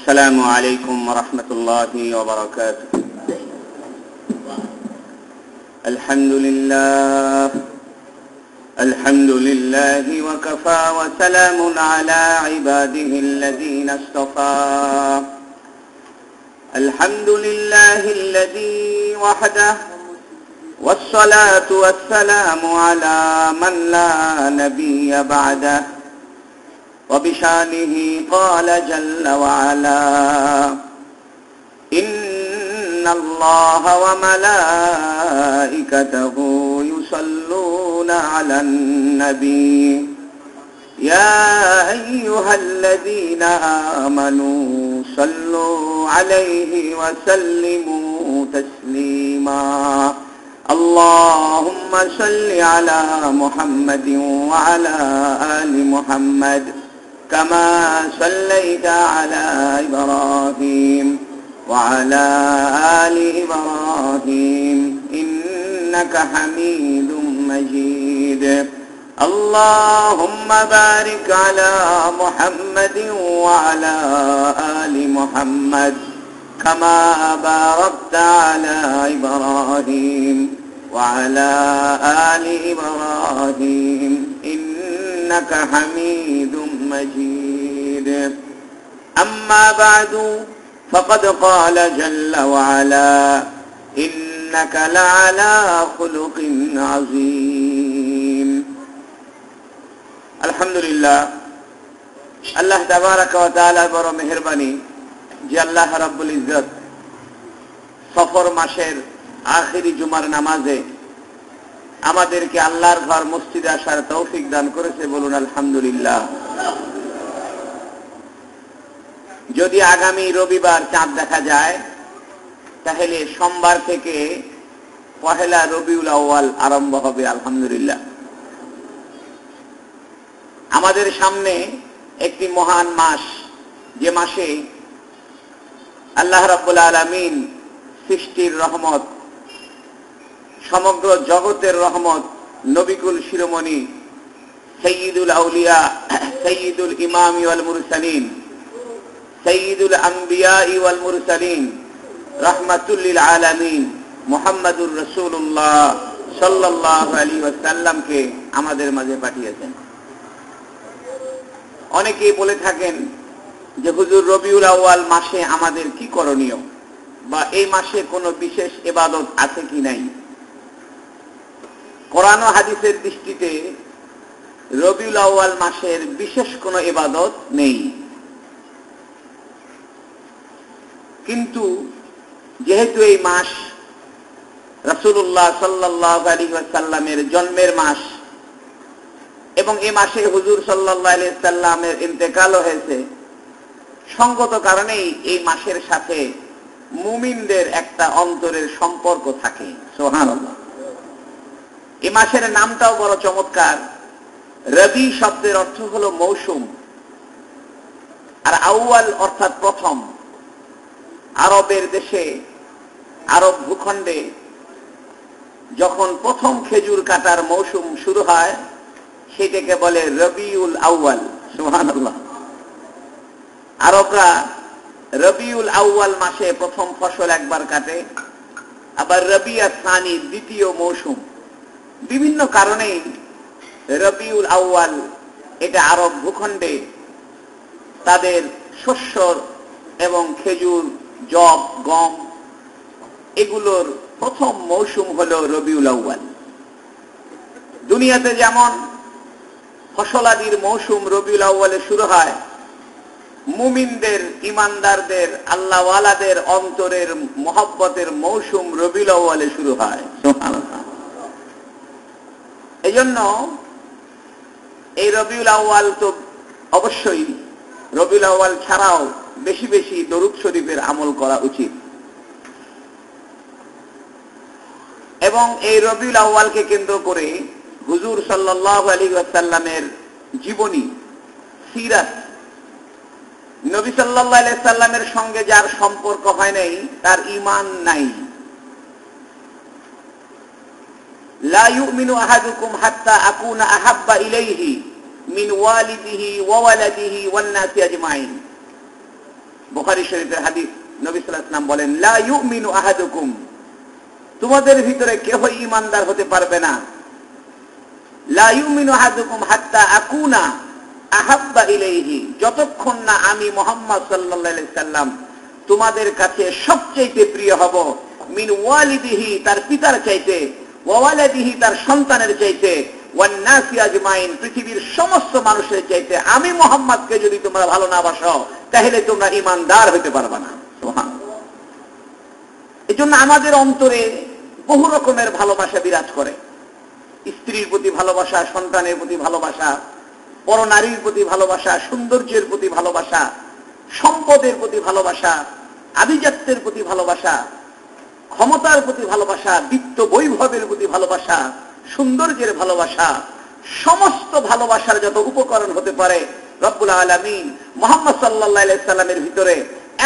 السلام عليكم ورحمة الله وبركاته. الحمد لله وكفى وسلام على عباده الذين اصطفى. الحمد لله الذي وحده والصلاة والسلام على من لا نبي بعده. وبشانه قال جل وعلا: إن الله وملائكته يصلون على النبي يا أيها الذين آمنوا صلوا عليه وسلموا تسليما. اللهم صل على محمد وعلى آل محمد كما صليت على إبراهيم وعلى آل إبراهيم إنك حميد مجيد. اللهم بارك على محمد وعلى آل محمد كما باركت على إبراهيم وعلى آل إبراهيم إنك حميد مجيد. أما بعد فقد قال جل وعلا: إنك لعلى خلق عظيم. الحمد لله আল্লাহ তাবারাক ওয়া তাআলা বড় মেহেরবানি যে আল্লাহ রাব্বুল ইজ্জত সফর মাসের আখেরি জুমার নামাজে আমাদেরকে আল্লাহর ঘর মসজিদে আসার তৌফিক দান করেছে, বলুন আলহামদুলিল্লাহ। যদি আগামী রবিবার চাঁদ দেখা যায় তাহলে সোমবার থেকে পহেলা রবিউল আউয়াল আরম্ভ হবে, আলহামদুলিল্লাহ। আমাদের সামনে একটি মহান মাস, যে মাসে আল্লাহ রাব্বুল আলামিন সৃষ্টির রহমত, সমগ্র জগতের রহমত, নবিকুল শিরোমণি সাইয়্যিদুল আউলিয়া, সাইয়্যিদুল ইমাম ওয়াল মুরসালিন, সাইয়্যিদুল আম্বিয়া ওয়াল মুরসালিন, রাহমাতুল লিল আলামিন মুহাম্মাদুর রাসূলুল্লাহ সাল্লাল্লাহু আলাইহি ওয়াসাল্লামকে আমাদের মাঝে পাঠিয়েছেন। অনেকেই বলে থাকেন যে হুজুর, রবিউল আউয়াল মাসে আমাদের কি করণীয়, বা এই মাসে কোনো বিশেষ ইবাদত আছে কি নাই। কোরআন ও হাদিসের দৃষ্টিতে রবিউল আউয়াল মাসের বিশেষ কোনো ইবাদত নেই, কিন্তু যেহেতু এই মাস রাসূলুল্লাহ সাল্লাল্লাহু আলাইহি ওয়াসাল্লামের জন্মের মাস এবং এই মাসে হুজুর সাল্লাল্লাহু আলাইহি ওয়াসাল্লামের ইন্তেকালও হয়েছে, সঙ্গত কারণেই এই মাসের সাথে মুমিনদের একটা অন্তরের সম্পর্ক থাকে। সুবহানাল্লাহ। এই মাসের নামটাও বড় চমৎকার। রবি শব্দের অর্থ হলো মৌসুম, আর আউয়াল অর্থাৎ প্রথম। আরবের দেশে, আরব ভূখণ্ডে যখন প্রথম খেজুর কাটার মৌসুম শুরু হয় সেটাকে বলে রবিউল আউয়াল। সুবহানাল্লাহ। আরবরা রবিউল আউয়াল মাসে প্রথম ফসল একবার কাটে, আবার রবিয়া সানি দ্বিতীয় মৌসুম। বিভিন্ন কারণে রবিউল আউয়াল এটা আরব ভূখণ্ডে তাদের শস্য এবং খেজুর, যব, গম এগুলোর প্রথম মৌসুম হলো রবিউল আউয়াল। দুনিয়াতে যেমন ফসলাদির মৌসুম রবিউল আউয়ালে শুরু হয়, মুমিনদের, ইমানদারদের, আল্লাহওয়ালাদের অন্তরের মহব্বতের মৌসুম রবিউল আউয়ালে শুরু হয়। সুবহানাল্লাহ। এজন্য এই রবিউল আউয়াল তো অবশ্যই রবিউল আউয়াল ছাড়াও বেশি বেশি দরুদ শরীফের আমল করা উচিত। এবং এই রবিউল আউয়ালকে কেন্দ্র করে হুজুর সাল্লাল্লাহু আলাইহি ওয়াসাল্লামের জীবনী, সিরাত, নবী সাল্লাল্লাহু আলাইহি ওয়াসাল্লামের সঙ্গে যার সম্পর্ক হয় নাই তার ঈমান নাই। লা ইউমিনু আহাদুকুম হাত্তা আকুনা আহাব্বা ইলাইহি মিন ওয়ালিদিহি ওয়া ওয়ালাদিহি ওয়ান নাসি আজমাইন। বুখারী শরীফের হাদিস, নবী সাল্লাল্লাহু আলাইহি ওয়াসাল্লাম বলেন, লা ইউমিনু আহাদুকুম, তোমাদের ভিতরে কেউই ঈমানদার হতে পারবে না, লা ইউমিনু আহাদুকুম হাত্তা আকুনা আহাব্বা ইলাইহি, যতক্ষণ না আমি মুহাম্মদ সাল্লাল্লাহু আলাইহি সাল্লাম তোমাদের কাছে সবচেয়ে প্রিয় হব, মিন ওয়ালিদিহি, তার পিতার চাইতে, ওয়া ওয়ালাদিহি, তার সন্তানের চাইতে, ওয়ান নাসি আজমাইন, পৃথিবীর সমস্ত মানুষের চাইতে আমি মুহাম্মদকে যদি তোমরা ভালো না বাসো তাহলে তোমরা ঈমানদার হতে পারবে না। সুবহানাল্লাহ। এজন্য আমাদের অন্তরে বহু রকমের ভালোবাসা বিরাজ করে। স্ত্রীর প্রতি ভালোবাসা, সন্তানের প্রতি ভালোবাসা, পরনারীর প্রতি ভালোবাসা, সৌন্দর্যের প্রতি ভালোবাসা, সম্পদের প্রতি ভালোবাসা, আভিজাত্যের প্রতি ভালোবাসা, ক্ষমতার প্রতি ভালোবাসা, বিত্ত বৈভবের প্রতি ভালোবাসা, সৌন্দর্যের ভালোবাসা, সমস্ত ভালোবাসার যত উপকরণ হতে পারে রব্বুল আলামিন মুহাম্মদ সাল্লাল্লাহু আলাইহি সাল্লামের ভিতরে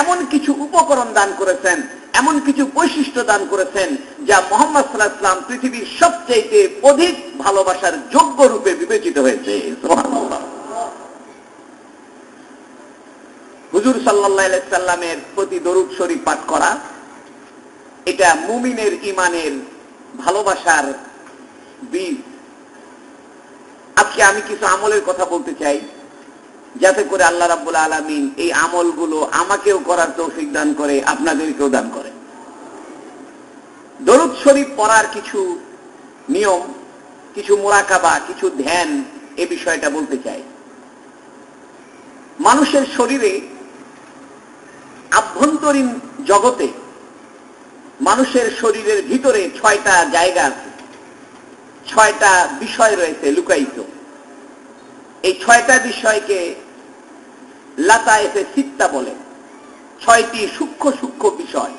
এমন কিছু উপকরণ দান করেছেন, এমন কিছু বৈশিষ্ট্য দান করেছেন যা মুহাম্মদ সাল্লাল্লাহু আলাইহি সাল্লাম পৃথিবীর সবচেয়ে অধিক ভালোবাসার যোগ্য রূপে বিবেচিত হয়েছে। সুবহানাল্লাহ। হুজুর সাল্লাল্লাহু আলাইহি সাল্লামের প্রতি দরুদ শরীফ পাঠ করা, এটা মুমিনের ঈমানের ভালোবাসার বীজ। আজকে আমি কিছু আমলের কথা বলতে চাই, যাতে করে আল্লাহ রাব্বুল আলামিন এই আমলগুলো আমাকেও করার তৌফিক দান করে, আপনাদেরকেও দান করে। দরুদ শরীফ পড়ার কিছু নিয়ম, কিছু মুরাকাবা, কিছু ধ্যান, এই বিষয়টা বলতে চাই। মানুষের শরীরে, আভ্যন্তরীণ জগতে, মানুষের শরীরের ভিতরে 6টা জায়গা আছে, 6টা বিষয় রয়েছে লুকায়িত। এই 6টা বিষয়কে লাতায়েফে সিত্তা বলে, 6টি সূক্ষ্ম সূক্ষ্ম বিষয়।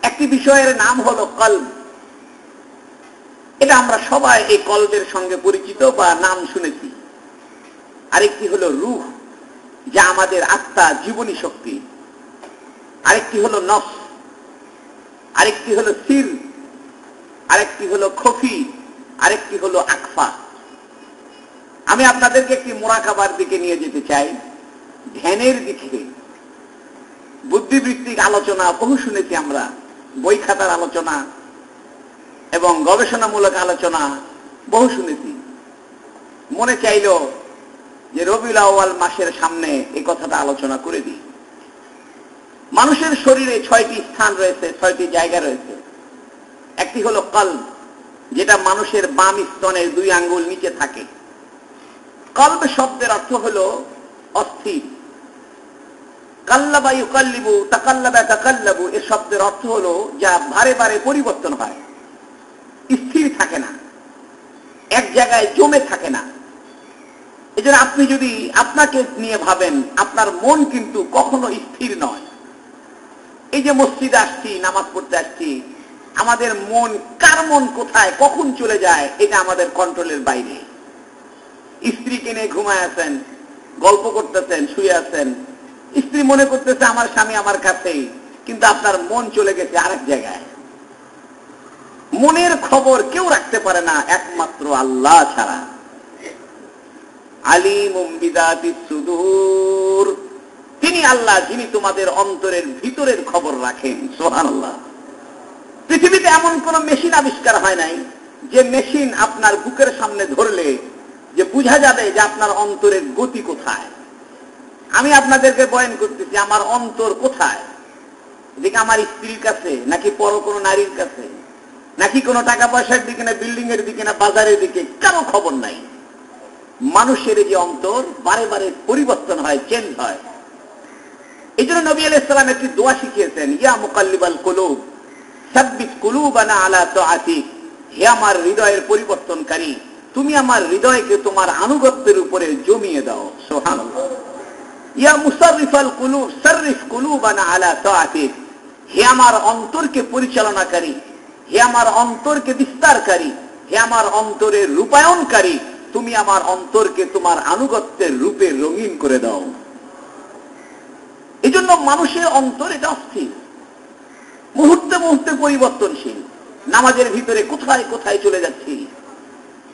একটি বিষয়ের নাম হলো কলব। এটা আমরা সবাই এই কলবের সঙ্গে পরিচিত বা নাম শুনেছি। আরেকটি হলো রূহ, যা আমাদের আত্মা, জীবনী শক্তি। আরেকটি হলো নফস, আরেকটি হলো সির, আরেকটি হলো খফি, আরেকটি হলো আকফা। আমি আপনাদেরকে একটি মুরাকাবার দিকে নিয়ে যেতে চাই, ধ্যানের দিকে। বুদ্ধিবৃত্তিক আলোচনা বহু শুনেছি আমরা, বই খাতার আলোচনা এবং গবেষণামূলক আলোচনা বহু শুনেছি। মনে চাইল যে রবিউল আউয়াল মাসের সামনে এই কথাটা আলোচনা করে দিই। মানুষের শরীরে 6টি স্থান রয়েছে, 6টি জায়গা রয়েছে। একটি হলো কলব, যেটা মানুষের বাম স্তনের 2 আঙ্গুল নিচে থাকে। কলব শব্দের অর্থ হলো অস্থির। কাল্লাবা ইউকাল্লিবু, তাকাল্লাবা তাকাল্লাবু, এর শব্দের অর্থ হলো যা বারে বারে পরিবর্তন হয়, স্থির থাকে না, এক জায়গায় জমে থাকে না। এজন্য আপনি যদি আপনাকে নিয়ে ভাবেন, আপনার মন কিন্তু কখনো স্থির নয়। এই যে মসজিদে আসছি, নামাজ পড়তে আসছি, আমাদের মন, কার মন কোথায় কখন চলে যায়, এটা আমাদের কন্ট্রোলের বাইরে। স্ত্রীকে নিয়ে ঘুমায় আছেন, গল্প করতেছেন, শুয়ে আছেন, স্ত্রী মনে করতেছে আমার স্বামী আমার কাছেই, কিন্তু আপনার মন চলে গেছে আরেক জায়গায়। মনের খবর কেউ রাখতে পারে না একমাত্র আল্লাহ ছাড়া। আলিমুম বিযাতিস সুদূর, তিনি আল্লাহ যিনি তোমাদের অন্তরের ভিতরের খবর রাখেন। সুবহানাল্লাহ। পৃথিবীতে এমন কোন মেশিন আবিষ্কার হয় নাই যে মেশিন আপনার বুকের সামনে ধরলে যে বোঝা যাবে যে আপনার অন্তরের গতি কোথায়। আমি আপনাদেরকে বয়ান করতেছি, আমার অন্তর কোথায়, এদিকে আমার স্ত্রীর কাছে নাকি পর কোনো নারীর কাছে, নাকি কোনো টাকা পয়সার দিকে না বিল্ডিং এর দিকে না বাজারের দিকে, কারো খবর নাই। মানুষের যে অন্তর বারে বারে পরিবর্তন হয়, চেঞ্জ হয়। এই জন্য নবী আলাইহিস সালাম একটি দোয়া শিখিয়েছেন, ইয়া মুকাল্লিবাল কুলুব সাব্বিত কুলুবানা আলা তাআতিক, হে আমার হৃদয়ের পরিবর্তনকারী, তুমি আমার হৃদয়কে তোমার আনুগত্যের উপরে জমিয়ে দাও। সুবহানাল্লাহ। ইয়া মুসাররিফাল কুলুব সাররিফ কুলুবানা আলা তাআতিক, হে আমার অন্তরকে পরিচালনাকারী, হে আমার অন্তরকে বিস্তারকারী, হে আমার অন্তরের রূপায়ণকারী, তুমি আমার অন্তরকে তোমার আনুগত্যের রূপে রঙিন করে দাও। এই জন্য মানুষের অন্তর এটা অস্থির, মুহূর্তে মুহূর্তে পরিবর্তনশীল। নামাজের ভিতরে কোথায় কোথায় চলে যাচ্ছি,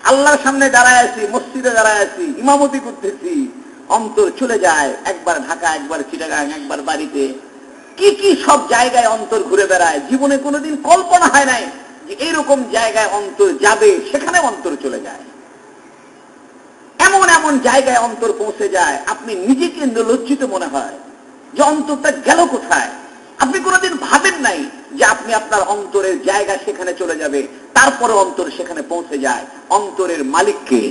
আল্লাহর সামনে দাঁড়ায় আছি, মসজিদে দাঁড়ায় আছি, ইমামতি করতেছি, অন্তর চলে যায়, একবার ঢাকা, একবার চিটাগাং, একবার বাড়িতে, কি কি সব জায়গায় অন্তর ঘুরে বেড়ায়। জীবনে কোনোদিন কল্পনা হয় নাই যে এইরকম জায়গায় অন্তর যাবে, সেখানে অন্তর চলে যায়। এমন এমন জায়গায় অন্তর পৌঁছে যায়, আপনি নিজেকে লজ্জিত মনে হয় যে অন্তরটা গেল কোথায়। আপনি কোনোদিন ভাবেন নাই যে আপনি আপনার অন্তরের জায়গা সেখানে চলে যাবে, তারপরে অন্তর সেখানে পৌঁছে যায়। অন্তরের মালিককে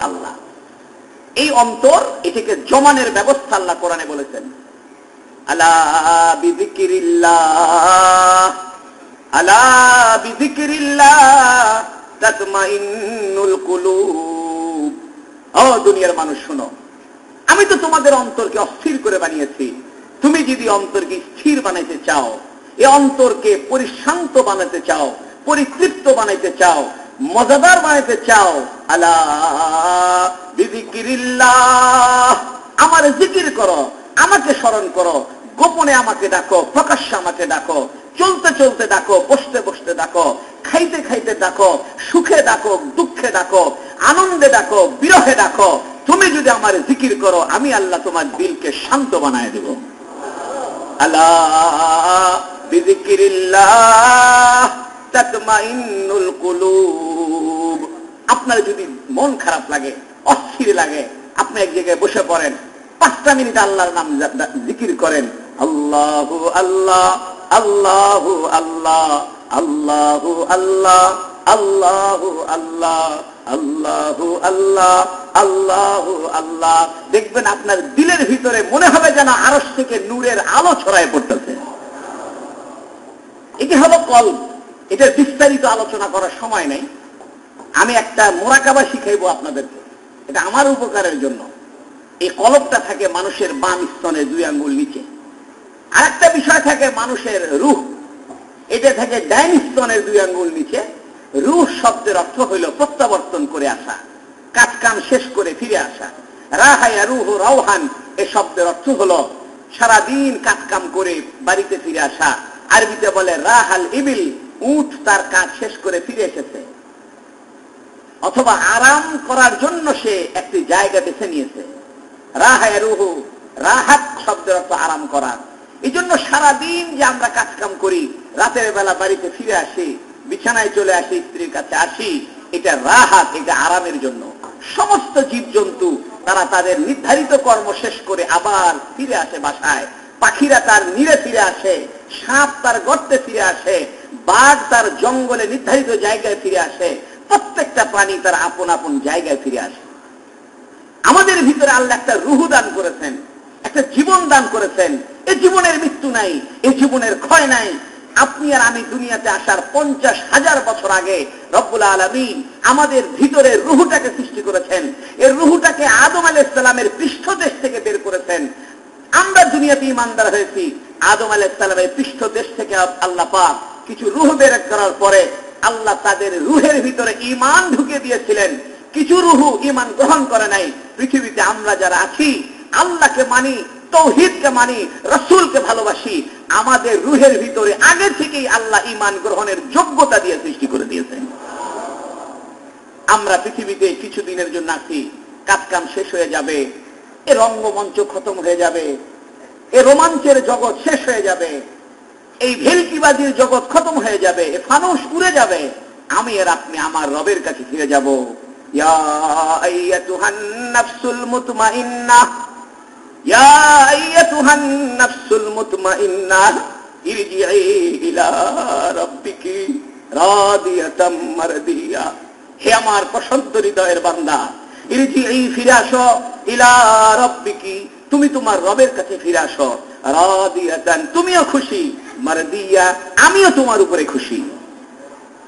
আল্লাহ। এই অন্তর, এটাকে জমানের ব্যবস্থা আল্লাহ কোরআনে বলেছেন। আলা বিযিকরিল্লাহ, আলা বিযিকরিল্লাহ তাতমাইন্নুল কুলুব। ও দুনিয়ার মানুষ শোনো, আমি তো তোমাদের অন্তরকে অস্থির করে বানিয়েছি। তুমি যদি অন্তরকে স্থির বানাইতে চাও, এই অন্তরকে পরিশান্ত বানাতে চাও, পরিতৃপ্ত বানাইতে চাও, মজাদার বানাইতে চাও, আলা বিযিকরিল্লাহ, আমার জিকির করো, আমাকে স্মরণ করো, গোপনে আমাকে ডাকো, প্রকাশ্যে আমাকে ডাকো, চলতে চলতে ডাকো, বসতে বসতে ডাকো, খাইতে খাইতে ডাকো, সুখে ডাকো, দুঃখে ডাকো, আনন্দে ডাকো, বিরহে ডাকো। তুমি যদি আমার জিকির করো, আমি আল্লাহ তোমার দিলকে শান্ত বানায় দেব। আলা বিযিকরিল্লাহ তাতমাইন্নুল কুলুব। আপনার যদি মন খারাপ লাগে, অস্থির লাগে, আপনি এক জায়গায় বসে পড়েন, 5টা মিনিট আল্লাহর নাম জিকির করেন। আল্লাহু আল্লাহ, আল্লাহু আল্লাহ, আল্লাহু আল্লাহ, আল্লাহু আল্লাহ, আল্লাহু আল্লাহ, আল্লাহু আল্লাহ। দেখবেন আপনার দিলের ভিতরে মনে হবে যেন আরশ থেকে নূরের আলো ছড়ায় পড়তেছে। এটি হলো কলব। এটার বিস্তারিত আলোচনা করার সময় নেই। আমি একটা মুরাকাবা শিখাইবো আপনাদেরকে, এটা আমার উপকারের জন্য। এই কলবটা থাকে মানুষের বাম স্তনের 2 আঙ্গুল নিচে। আরেকটা বিষয় থাকে মানুষের রূহ, এটা থাকে ডাইন স্তনের 2 আঙ্গুল নিচে। রূহ শব্দের অর্থ হইল প্রত্যাবর্তন করে আসা, কাজ কাম শেষ করে ফিরে আসা। রাহায়া রূহ রাওহান, এ শব্দের অর্থ হলো সারাদিন কাজ কাম করে বাড়িতে ফিরে আসা। আরবিতে বলে রাহাল ইবিল, উট তার কাজ শেষ করে ফিরে এসেছে। অথবা আরাম করার জন্য সে একটি জায়গা বেছে নিয়েছে। রাহায়া রূহ, রাহাত শব্দের অর্থ আরাম করা। এই জন্য সারাদিন যে আমরা কাজ কাম করি, রাতের বেলা বাড়িতে ফিরে আসি, বিছানায় চলে আসি, স্ত্রীর কাছে আসি, এটা রাহাত, এটা আরামের জন্য। সমস্ত জীবজন্তু তারা তাদের নির্ধারিত কর্ম শেষ করে আবার ফিরে আসে বাসায়। পাখিরা তার নীড়ে ফিরে আসে, সাপ তার গর্তে ফিরে আসে, বাঘ তার জঙ্গলে নির্ধারিত জায়গায় ফিরে আসে। প্রত্যেকটা প্রাণী তার আপন আপন জায়গায় ফিরে আসে। আমাদের ভিতরে আল্লাহ একটা রূহ দান করেছেন, একটা জীবন দান করেছেন। এই জীবনের মৃত্যু নাই, এই জীবনের ক্ষয় নাই। আপনি আর আমি দুনিয়াতে আসার 50,000 বছর আগে রব্বুল আলামিন আমাদের ভিতরে রূহটাকে সৃষ্টি করেছেন। এই রূহটাকে আদম আলাইহিস সালামের পৃষ্ঠদেশ থেকে বের করেছেন। আমরা দুনিয়াতে ঈমানদার হয়েছি, আদম আলাইহিস সালামের পৃষ্ঠদেশ থেকে আল্লাহ পাক কিছু রূহ বের করার পরে আল্লাহ তাদের রূহের ভিতরে ঈমান ঢুকে দিয়েছিলেন। কিছু রূহ ঈমান গ্রহণ করে নাই। পৃথিবীতে আমরা যারা আছি, আল্লাহকে মানি, তাওহীদকে মানি, রাসূলকে ভালোবাসি, আমাদের রূহের ভিতরে আগে থেকেই আল্লাহ ঈমান গ্রহণের যোগ্যতা দিয়ে সৃষ্টি করে দিয়েছেন। আমরা পৃথিবীতে কিছুদিনের জন্য আছি, কাজ কাম শেষ হয়ে যাবে, এ রঙ্গমঞ্চ খতম হয়ে যাবে, এ রোমাঞ্চের জগৎ শেষ হয়ে যাবে, এই ভেলকিবাজির জগৎ খতম হয়ে যাবে, এ ফানুস উড়ে যাবে। আমি আর আপনি আমার রবের কাছে ফিরে যাব। ইয়া আইয়াতুহান নাফসুল মুতমাইন্নাহ, ইয়া আইয়াতুহান নাফসুল মুতমাইন্নাহ ইরজিই ইলা রাব্বিকি রাদিয়াতাম মারদিয়া। হে আমার প্রশান্ত হৃদয়ের বান্দা, ইরজিই, ফিরে আসো, ইলা রাব্বিকি, তুমি তোমার রবের কাছে ফিরে আসো, রাদিয়াতান, তুমিও খুশি, মারদিয়া, আমিও তোমার উপরে খুশি।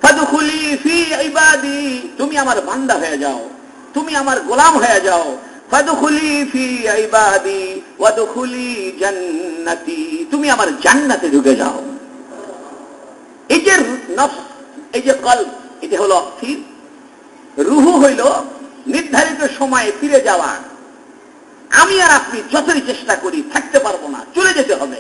ফাদখুলি ফি ইবাদি, তুমি আমার বান্দা হয়ে যাও, তুমি আমার গোলাম হয়ে যাও। ফাদখুলি ফি ইবাদি ওয়াদখুলি জান্নাতি, তুমি আমার জান্নাতে ঢুকে যাও। এই যে নফস, এই যে কলব, এটা হলো অস্থির। রূহ হইল নির্ধারিত সময়ে ফিরে যাওয়া। আমি আর আপনি যতই চেষ্টা করি থাকতে পারবো না, চলে যেতে হবে।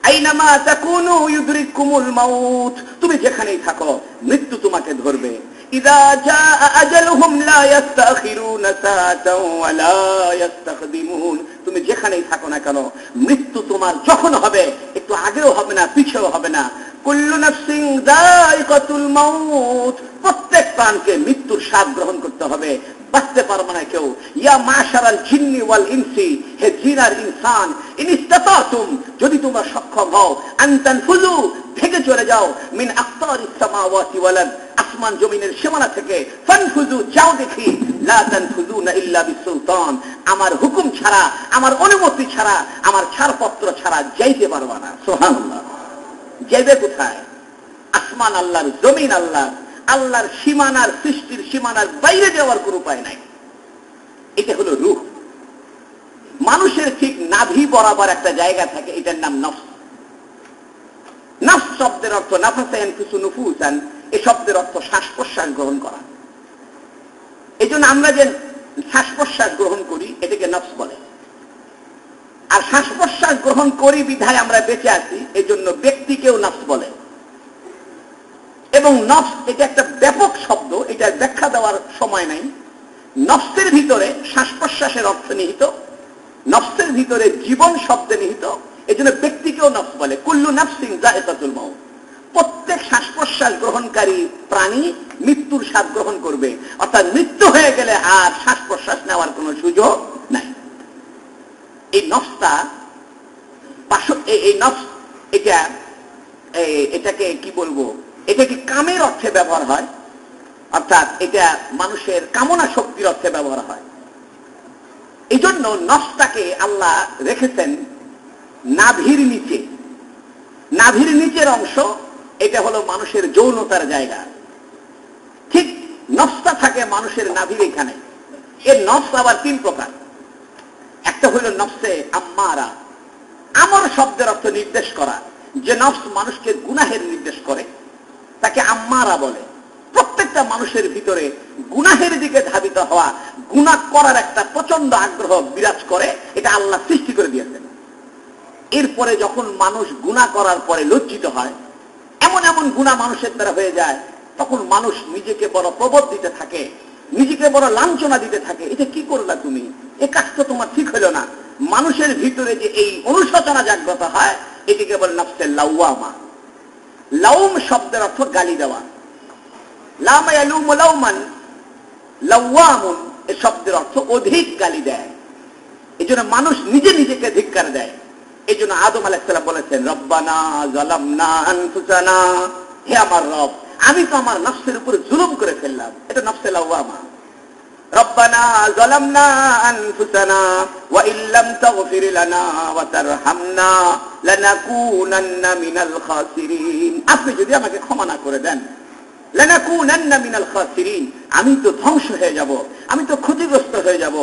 আইনামা তাকুনু ইউদরিকুমুল মাউত, তুমি যেখানেই থাকো মৃত্যু তোমাকে ধরবে। ইযা জাআ আজালুহুম লা ইস্তাখিরুনা সাআতাও ওয়া লা ইস্তাকদিমুন। তুমি যেখানেই থাকো না কেন, মৃত্যু তোমার যখন হবে, একটু আগেও হবে না, পিছেও হবে না। কুল্লু নাফসিন যায়িকাতুল মাউত, প্রত্যেক প্রাণকে মৃত্যুর স্বাদ গ্রহণ করতে হবে, বাঁচতে পারবে না কেউ। ইয়া মাশারাল জিন্নি ওয়াল ইনসি, হে জিন আর ইনসান, ইন ইসতাতাতুম, যদি তোমরা সক্ষম হও, আন তানফুযু, থেকে চলে যাও, মিন আকতারিস সামাওয়াতি ওয়াল আরদ, আসমান জমিনের সীমানা থেকে, ফানফুযু, যাও দেখি, লা তানফুযুনা ইল্লা বিসুলতান, আমার হুকুম ছাড়া, আমার অনুমতি ছাড়া, আমার ছাড়পত্র ছাড়া যাইতে পারবা না। সুবহানাল্লাহ। যাইবে কোথায়? আসমান আল্লাহর, জমিন আল্লাহর, আল্লাহর সীমানার, সৃষ্টির সীমানার বাইরে যাওয়ার কোনো উপায় নাই। এটা হলো রূহ। মানুষের ঠিক নাভি বরাবর একটা জায়গা থাকে, এটার নাম নফস। নফস শব্দের অর্থ নাফাসা ইয়ানফুসু নুফুসান, এই শব্দের অর্থ শ্বাস প্রশ্বাস গ্রহণ করা। এই জন্য আমরা যে শ্বাস প্রশ্বাস গ্রহণ করি এটাকে নফস বলে। আর শ্বাস প্রশ্বাস গ্রহণ করি বিধায় আমরা বেঁচে আছি, এই জন্য ব্যক্তিকেও নফস বলে। এবং নফস এটা একটা ব্যাপক শব্দ, এটার ব্যাখ্যা দেওয়ার সময় নাই। নফসের ভিতরে শ্বাস প্রশ্বাসের অর্থ নিহিত, নফসের ভিতরে জীবন শব্দে নিহিত, এই জন্য ব্যক্তিকেও নফস বলে। কুল্লু নাফসিন যায়িকাতুল মাউত, প্রত্যেক শ্বাস প্রশ্বাস গ্রহণকারী প্রাণী মৃত্যুর স্বাদ গ্রহণ করবে, অর্থাৎ মৃত্যু হয়ে গেলে আর শ্বাস প্রশ্বাস নেওয়ার কোনো সুযোগ নাই। এই নফসটা, এই নফস এটাকে কি বলবো, এটা কি কামের অর্থে ব্যবহার হয়, অর্থাৎ এটা মানুষের কামনা শক্তির অর্থে ব্যবহার হয়। এই জন্য নফসটাকে আল্লাহ রেখেছেন নাভির নিচে। নাভির নিচের অংশ এটা হলো মানুষের যৌনতার জায়গা। ঠিক নফসটা থাকে মানুষের নাভির এখানে। এর নফস আবার তিন প্রকার। একটা হলো নফসে আম্মারা, আমর শব্দের অর্থ নির্দেশ করা। যে নফস মানুষকে গুনাহের নির্দেশ করে তাকে আম্মারা বলে। প্রত্যেকটা মানুষের ভিতরে গুনাহের দিকে ধাবিত হওয়া, গুনাহ করার একটা প্রচন্ড আগ্রহ বিরাজ করে, এটা আল্লাহ সৃষ্টি করে দিয়েছেন। এরপরে যখন মানুষ গুনাহ করার পরে লজ্জিত হয়, এমন এমন গুনাহ মানুষের দ্বারা হয়ে যায়, তখন মানুষ নিজেকে বড় প্রবোধ দিতে থাকে, নিজেকে বড় লাঞ্ছনা দিতে থাকে। এটা কি করলা তুমি, এ কাজ তো তোমার ঠিক হলো না। মানুষের ভিতরে যে এই অনুশোচনা জাগ্রত হয়, এটিকে বলে নফসে লাওয়ামা। লাউম শব্দের অর্থ গালি দেওয়া। লামা ইয়ালুমু লাউমান, লাওয়ামুন এ শব্দের অর্থ অধিক গালি দেয়। এই জন্য মানুষ নিজে নিজেকে ধিক্কার দেয়। এই জন্য আদম আলাইহিস সালাম বলেছেন, রব্বানা যালামনা আনফুসানা, হে আমার রব, আমি তো আমার নফসের উপর জুলুম করে ফেললাম। এটা নফসে লাওয়ামা। রব্বানা যালামনা আনফুসানা ওয়া ইল্লাম তাগফির লানা ওয়া তারহামনা লানাকুনান্না মিনাল খাসিরিন, আপনি যদি আমাকে ক্ষমা না করে দেন, লানাকুনান্না মিনাল খাসিরিন, আমি তো ধ্বংস হয়ে যাব, আমি তো ক্ষতিগ্রস্ত হয়ে যাব।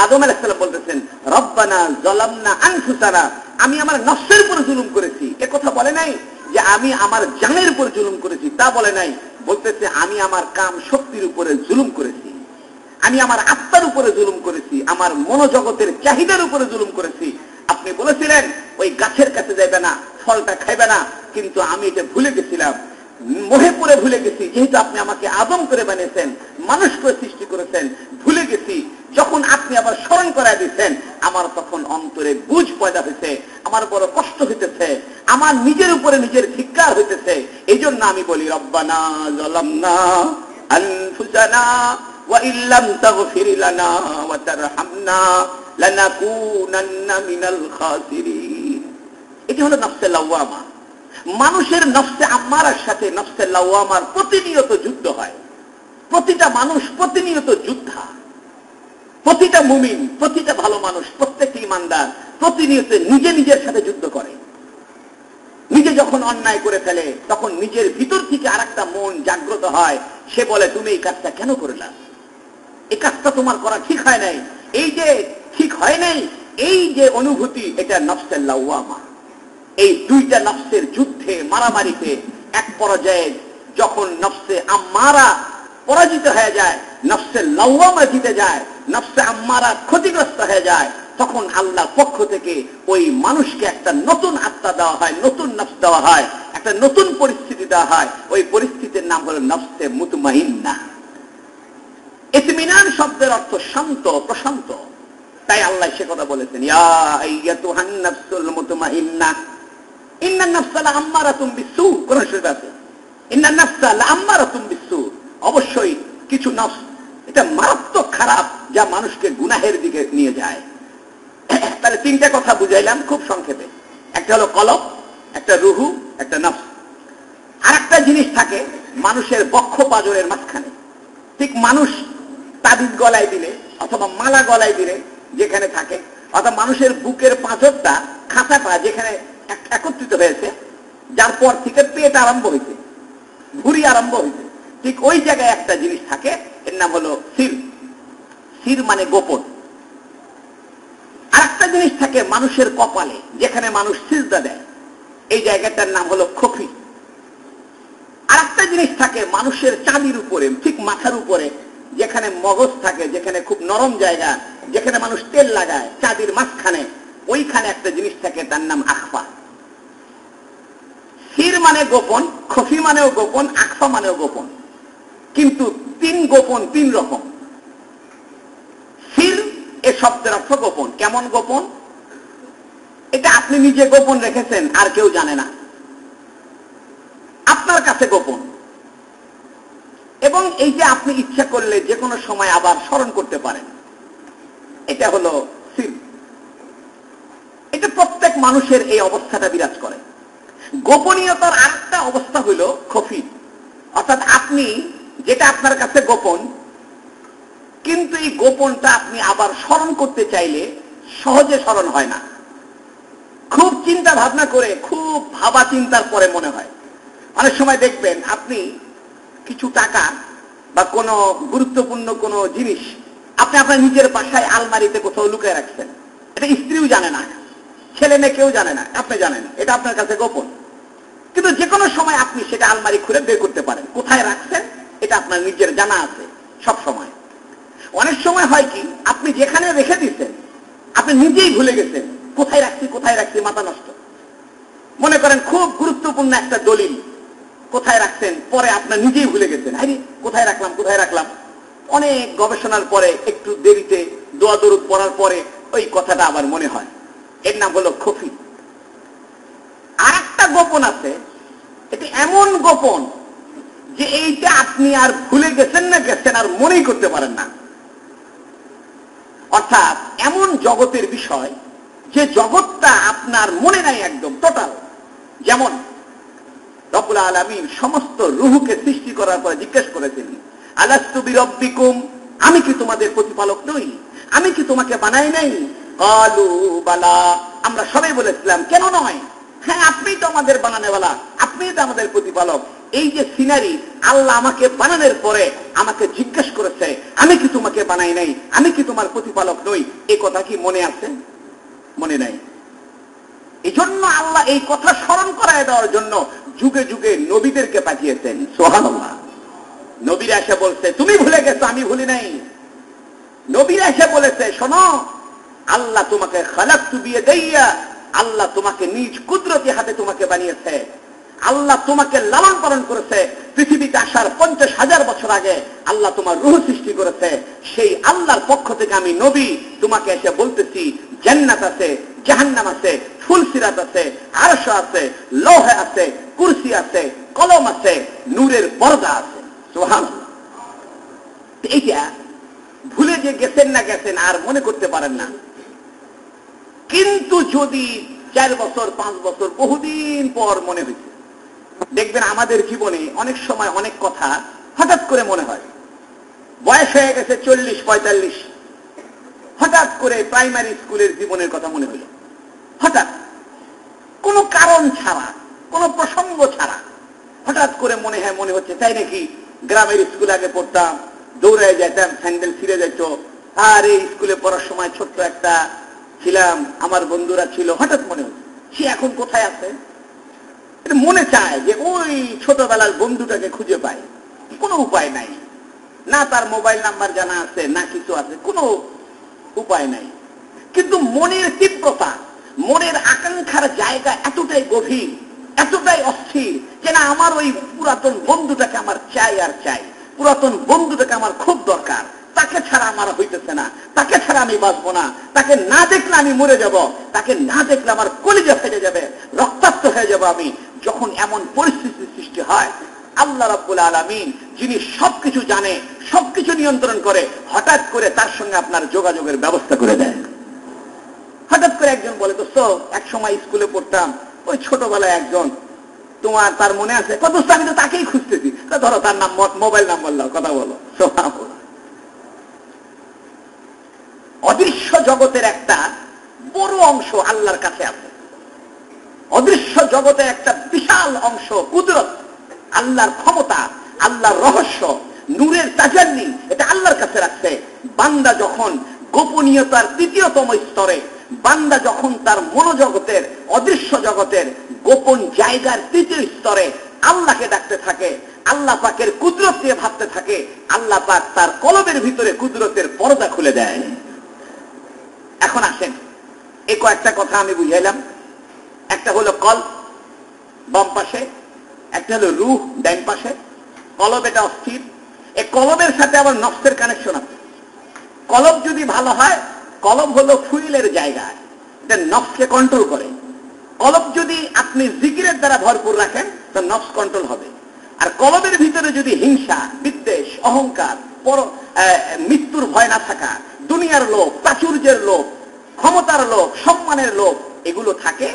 আদম আলাইহিস সালাম বলতেছেন, রব্বানা যালামনা আনফুসানা, আমি আমার নফসের উপর জুলুম করেছি। এ কথা বলে নাই যে আমি আমার জানের উপর জুলুম করেছি, তা বলে নাই। বলতেছে আমি আমার কাম শক্তির উপরে জুলুম করেছি, আমি আমার আত্মার উপরে জুলুম করেছি, আমার মনোজগতের চাহিদার উপরে জুলুম করেছি। আপনি বলেছিলেন ওই গাছের কাছে যাইবে না, ফলটা খাইবে না, কিন্তু আমি এটা ভুলে গেছিলাম, মোহে পড়ে ভুলে গেছি। যেহেতু আপনি আমাকে আদম করে বানিয়েছেন, মানুষ করে সৃষ্টি করেছেন, ভুলে গেছি। যখন আপনি আবার স্মরণ করায় দিচ্ছেন, আমার তখন অন্তরে বুঝ পয়দা হয়েছে, আমার বড় কষ্ট হইতেছে, আমার নিজের উপরে নিজের ধিক্কার হইতেছে। এই জন্য আমি বলি, রব্বানা যালামনা আনফুসানা ওয়া ইল্লাম তাগফির লানা ওয়া তারহামনা লানাকুনান্না মিনাল খাসিরিন। এটি হলো নফসে লাওয়ামা। মানুষের নফসে আম্মারার সাথে নফসে লাওয়ামার প্রতিনিয়ত যুদ্ধ হয়। প্রতিটা মানুষ প্রতিনিয়ত যোদ্ধা। প্রতিটা মুমিন, প্রতিটা ভালো মানুষ, প্রত্যেকটি ইমানদার প্রতিনিয়ত নিজে নিজের সাথে যুদ্ধ করে। নিজে যখন অন্যায় করে ফেলে, তখন নিজের ভিতর থেকে আরেকটা মন জাগ্রত হয়। সে বলে, তুমি এই কাজটা কেন করলা, এই কাজটা তোমার করা ঠিক হয় নাই। এই যে ঠিক হয় নাই, এই যে অনুভূতি, এটা নফসে লাওয়ামা। এই দুইটা নফসের যুদ্ধে, মারামারিতে এক পর্যায়ে যখন নফসে আম্মারা পরাজিত হয়ে যায়, নফসে লাওয়ামা জিতে যায়, নফসে আম্মারা ক্ষতিগ্রস্ত হয়ে যায়, তখন আল্লাহর পক্ষ থেকে ওই মানুষকে একটা নতুন আত্মা দেওয়া হয়, নতুন নফস দেওয়া হয়, একটা নতুন পরিস্থিতি দেওয়া হয়। ওই পরিস্থিতির নাম হলো নফসে মুতমাইন্নাহ। ইতমিনান শব্দের অর্থ শান্ত, প্রশান্ত। তাই আল্লাহ সে কথা বলেছেন, ইয়া আইয়াতুহান নাফসুল মুতমাইন্নাহ ইন্নান নাফসা লাআম্মারাতুম বিসসু। কোরআন শরীফে আছে ইন্নান নাফসা লাআম্মারাতুম বিসসু। অবশ্যই কিছু নফস এটা মারাত্মক খারাপ, যা মানুষকে গুনাহের দিকে নিয়ে যায়। তাহলে তিনটা কথা বুঝাইলাম খুব সংক্ষেপে। একটা হলো কলব, একটা রুহু, একটা নফস। আর একটা জিনিস থাকে মানুষের বক্ষ পাজরের মাঝখানে। ঠিক মানুষ তাবিজ গলায় দিলে অথবা মালা গলায় দিলে যেখানে থাকে, অর্থাৎ মানুষের বুকের পাঁজরটা, খাঁচাটা যেখানে একত্রিত হয়েছে, যার পর থেকে পেট আরম্ভ হয়েছে, ভুঁড়ি আরম্ভ হয়েছে, ঠিক ওই জায়গায় একটা জিনিস থাকে, এর নাম হলো সির। সির মানে গোপন। আর একটা জিনিস থাকে মানুষের কপালে, যেখানে মানুষ সিজদা দেয়, এই জায়গাটার নাম হলো খফি। আর একটা জিনিস থাকে মানুষের চাঁদির উপরে, ঠিক মাথার উপরে, যেখানে মগজ থাকে, যেখানে খুব নরম জায়গা, যেখানে মানুষ তেল লাগায়, চাঁদির মাঝখানে ওইখানে একটা জিনিস থাকে, তার নাম আখফা। সির মানে গোপন, খফি মানেও গোপন, আখফা মানেও গোপন। কিন্তু তিন গোপন তিন রকম। সির এ শব্দের অর্থ গোপন। কেমন গোপন? এটা আপনি নিজে গোপন রেখেছেন, আর কেউ জানে না, আপনার কাছে গোপন। এবং এই যে আপনি ইচ্ছা করলে যে কোনো সময় আবার স্মরণ করতে পারেন, এটা হলো সির। এটা প্রত্যেক মানুষের এই অবস্থাটা বিরাজ করে। গোপনীয়তার আরেকটা অবস্থা হইল খফি, অর্থাৎ আপনি যেটা আপনার কাছে গোপন, কিন্তু এই গোপনটা আপনি আবার স্মরণ করতে চাইলে সহজে স্মরণ হয় না। খুব চিন্তা ভাবনা করে, খুব ভাবা চিন্তার পরে মনে হয়। অনেক সময় দেখবেন আপনি কিছু টাকা বা কোনো গুরুত্বপূর্ণ কোনো জিনিস আপনি আপনার নিজের বাসায় আলমারিতে কোথাও লুকিয়ে রাখছেন, এটা স্ত্রীও জানে না, ছেলে মেয়ে কেউ জানে না, আপনি জানেন, এটা আপনার কাছে গোপন। কিন্তু যে কোনো সময় আপনি সেটা আলমারি খুলে বের করতে পারেন, কোথায় রাখছেন এটা আপনার নিজের জানা আছে সব সময়। অনেক সময় হয় কি, আপনি যেখানে রেখে দিচ্ছেন আপনি নিজেই ভুলে গেছেন কোথায় রাখছি, কোথায় রাখছি, মাথা নষ্ট। মনে করেন খুব গুরুত্বপূর্ণ একটা দলিল কোথায় রাখছেন, পরে আপনার নিজেই ভুলে গেছেন, আরে কোথায় রাখলাম, কোথায় রাখলাম। অনেক গবেষণার পরে, একটু দেরিতে, দোয়া দরুদ পড়ার পরে ওই কথাটা আবার মনে হয়। এর নাম হলো খফি। আর একটা গোপন আছে, এটি এমন গোপন যে এইটা আপনি আর ভুলে গেছেন না গেছেন আর মনেই করতে পারেন না। অর্থাৎ এমন জগতের বিষয় যে জগৎটা আপনার মনে নাই একদম টোটাল। যেমন রব্বুল আলামিন সমস্ত রূহকে সৃষ্টি করার পরে জিজ্ঞেস করেছেন, আলাস্তু বিরব্বিকুম, আমি কি তোমাদের প্রতিপালক নই? আমি কি তোমাকে বানাই নাই? ক্বালু বালা, আমরা সবাই বলেছিলাম কেন নয়, হ্যাঁ আপনিই তো আমাদের বানানেওয়ালা, আপনিই তো আমাদের প্রতিপালক। এই যে সিনারি, আল্লাহ আমাকে বানানোর পরে আমাকে জিজ্ঞেস করেছে, আমি কি তোমাকে বানাই নাই, আমি কি তোমার প্রতিপালক নই, এই কথা কি মনে আছে? মনে নাই। এই জন্য আল্লাহ এই কথা স্মরণ করায় দেওয়ার জন্য যুগে যুগে নবীদেরকে পাঠিয়েছেন। সুবহানাল্লাহ। নবীরা এসে বলছে, তুমি ভুলে গেছো, আমি ভুলি নাই। নবীরা এসে বলেছে, শোনো, আল্লাহ তোমাকে খালাকতু বিয়াদাইয়া, আল্লাহ তোমাকে নিজ কুদরতি হাতে তোমাকে বানিয়েছে। আল্লাহ তোমাকে লালন পালন করেছে। পৃথিবীতে আসার 50,000 বছর আগে আল্লাহ তোমার রূহ সৃষ্টি করেছে। সেই আল্লাহর পক্ষ থেকে আমি নবী তোমাকে এসে বলতেছি, জান্নাত আছে, জাহান্নাম আছে, ফুলসিরাত আছে, আরশ আছে, লৌহ আছে, কুরসি আছে, কলম আছে, নূরের পর্দা আছে। সুবহানাল্লাহ। এইটা ভুলে যে গেছেন না গেছেন আর মনে করতে পারেন না। কিন্তু যদি 4 বছর 5 বছর বহুদিন পর মনে হয়েছে, দেখবেন আমাদের জীবনে অনেক সময় অনেক কথা হঠাৎ করে মনে হয়। বয়স হয়ে গেছে 40-45, হঠাৎ করে প্রাইমারি স্কুলের জীবনের কথা মনে হলো। হঠাৎ কোনো কারণ ছাড়া, কোনো প্রসঙ্গ ছাড়া হঠাৎ করে মনে হচ্ছে, তাই নাকি গ্রামের স্কুলে আগে পড়তাম, দৌড়ায় যেতাম, স্যান্ডেল ছিঁড়ে যেত, আর এই স্কুলে পড়ার সময় ছোট্ট একটা ছিলাম, আমার বন্ধুরা ছিল, হঠাৎ মনে হচ্ছে সে এখন কোথায় আছে। মনে চায় যে ওই ছোটবেলার বন্ধুটাকে খুঁজে পায়, কোনো উপায় নাই। না তার মোবাইল নাম্বার জানা আছে, না কিছু আছে, কোনো উপায় নাই। কিন্তু মনের তীব্রতা, মনের আকাঙ্ক্ষার জায়গা এতটাই গভীর, এতটাই অস্থির যে না, আমার ওই পুরাতন বন্ধুটাকে আমার চাই আর চাই, পুরাতন বন্ধুটাকে আমার খুব দরকার, তাকে ছাড়া আমার হইতেছে না, তাকে ছাড়া আমি বাঁচবো না, তাকে না দেখলে আমি মরে যাব, তাকে না দেখলে আমার কলিজা ফেটে যাবে, রক্তাক্ত হয়ে যাব আমি। যখন এমন পরিস্থিতির সৃষ্টি হয়, আল্লাহ রাব্বুল আলামিন যিনি সবকিছু জানে, সবকিছু নিয়ন্ত্রণ করে, হঠাৎ করে তার সঙ্গে আপনার যোগাযোগের ব্যবস্থা করে দেয়। হঠাৎ করে একজন বলে, তো এক সময় স্কুলে পড়তাম, ওই ছোটবেলায় একজন, তোমার তার মনে আছে? কত আমি তো তাকেই খুঁজতেছি। ধরো তার নাম, মোবাইল নাম্বার দাও, কথা বলো। অদৃশ্য জগতের একটা বড় অংশ আল্লাহর কাছে আছে। অদৃশ্য জগতের একটা বিশাল অংশ কুদরত, আল্লাহর ক্ষমতা, আল্লাহর রহস্য, নূরের তাজাল্লি, এটা আল্লাহর কাছে রাখছে। বান্দা যখন গোপনীয়তার তৃতীয়তম স্তরে, বান্দা যখন তার মনোজগতের, অদৃশ্য জগতের গোপন জায়গার তৃতীয় স্তরে আল্লাহকে ডাকতে থাকে, আল্লাহ পাকের কুদরত দিয়ে ভাবতে থাকে, আল্লাহ পাক তার কলবের ভিতরে কুদরতের পর্দা খুলে দেয়। এখন আসেন, এই কয়েকটা কথা আমি বুঝাইলাম। একটা হলো কলব বাম পাশে, একটা হলো রূহ ডান পাশে। কলব এটা অস্থির, এই কলবের সাথে আবার নফসের কানেকশন আছে। কলব যদি ভালো হয়, কলব হলো ফুইলের জায়গা, এটা নফসকে কন্ট্রোল করে। কলব যদি আপনি জিকিরের দ্বারা ভরপুর রাখেন, তো নফস কন্ট্রোল হবে। আর কলবের ভিতরে যদি হিংসা, বিদ্বেষ, অহংকার, মৃত্যুর ভয় না থাকা, দুনিয়ার লোভ, প্রাচুর্যের লোভ, ক্ষমতার লোভ, সম্মানের লোভ, এগুলো থাকে,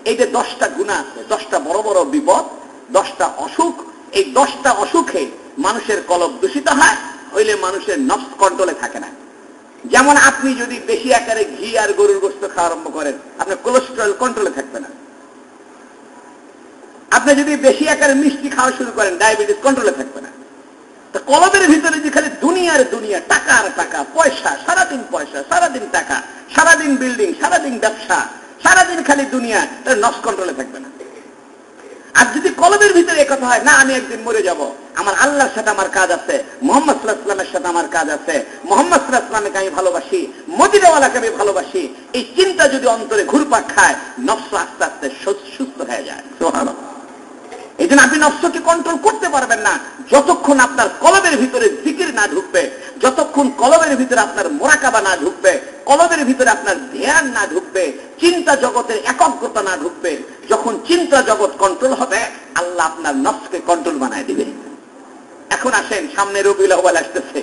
এই যে 10টা গুনাহ আছে, 10টা বড় বড় বিপদ, 10টা অসুখ, এই 10টা অসুখে মানুষের কলব দূষিত হয়, হইলে মানুষের নফস কন্ট্রোলে থাকে না। যেমন আপনি যদি বেশি আকারে ঘি আর গরুর গোশত খাওয়া আরম্ভ করেন, আপনার কোলেস্টেরল কন্ট্রোলে থাকবে না। আপনি যদি বেশি আকারে মিষ্টি খাওয়া শুরু করেন, ডায়াবেটিস কন্ট্রোলে থাকবে না। তো কলবের ভিতরে যে খালি দুনিয়ার দুনিয়া, টাকা আর টাকা, পয়সা, সারাদিন পয়সা, সারাদিন টাকা, সারাদিন বিল্ডিং, সারাদিন ব্যবসা, সারাদিন খালি দুনিয়া, তার নফস কন্ট্রোলে থাকবে না। আর যদি কলবের ভিতরে একথা হয়, না আমি একদিন মরে যাব, আমার আল্লাহর সাথে আমার কাজ আছে, মুহাম্মদ সাল্লাল্লাহু আলাইহি ওয়াসাল্লামের সাথে আমার কাজ আছে, মুহাম্মদ সাল্লাল্লাহু আলাইহি ওয়াসাল্লামকে আমি ভালোবাসি, মদিনাওয়ালাকে আমি ভালোবাসি, এই চিন্তা যদি অন্তরে ঘুরপাক খায়, নফস আস্তে আস্তে সুস্থ হয়ে যায়। সুবহানাল্লাহ। এই জন্য আপনি নফসকে কন্ট্রোল করতে পারবেন না যতক্ষণ আপনার কলবের ভিতরে জিকির না ঢুকবে, যতক্ষণ কলবের ভিতরে আপনার মুরাকাবা না ঢুকবে, কলবের ভিতরে আপনার ধ্যান না ঢুকবে, চিন্তা জগতের একাগ্রতা না ঢুকবে। যখন চিন্তা জগৎ কন্ট্রোল হবে, আল্লাহ আপনার নফসকে কন্ট্রোল বানায় দিবে। এখন আসেন, সামনে রবিউল আউয়াল আসতেছে,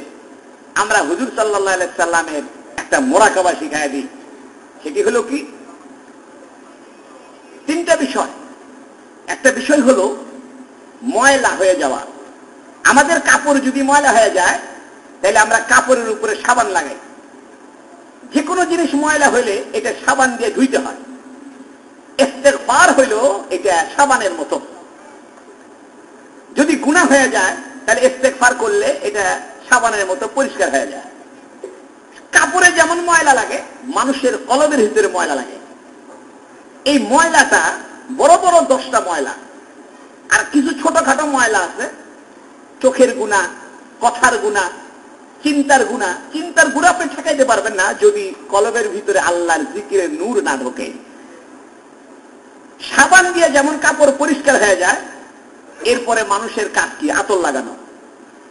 আমরা হুজুর সাল্লাল্লাহু আলাইহি সাল্লামের একটা মুরাকাবা শিখায় দিই। সেটি হলো কি? 3টা বিষয়। একটা বিষয় হলো ময়লা হয়ে যাওয়া। আমাদের কাপড় যদি ময়লা হয়ে যায়, তাহলে আমরা কাপড়ের উপরে সাবান লাগাই। যে কোনো জিনিস ময়লা হইলে এটা সাবান দিয়ে ধুইতে হয়। ইস্তেগফার হইলো এটা সাবানের মতো। যদি গুনাহ হয়ে যায়, তাহলে ইস্তেগফার করলে এটা সাবানের মতো পরিষ্কার হয়ে যায়। কাপড়ে যেমন ময়লা লাগে, মানুষের কলবের ভিতরে ময়লা লাগে। এই ময়লাটা বড় বড় 10টা ময়লা, আর কিছু ছোটখাটো ময়লা আছে, চোখের গুনাহ, কথার গুনাহ, চিন্তার গুনাহ। চিন্তার গুনাহ আপনি ঠেকাইতে পারবেন না যদি কলবের ভিতরে আল্লাহর জিকিরের নূর না ঢোকে। সাবান দিয়ে যেমন কাপড় পরিষ্কার হয়ে যায়, এরপরে মানুষের কাজ কি? আতর লাগানো।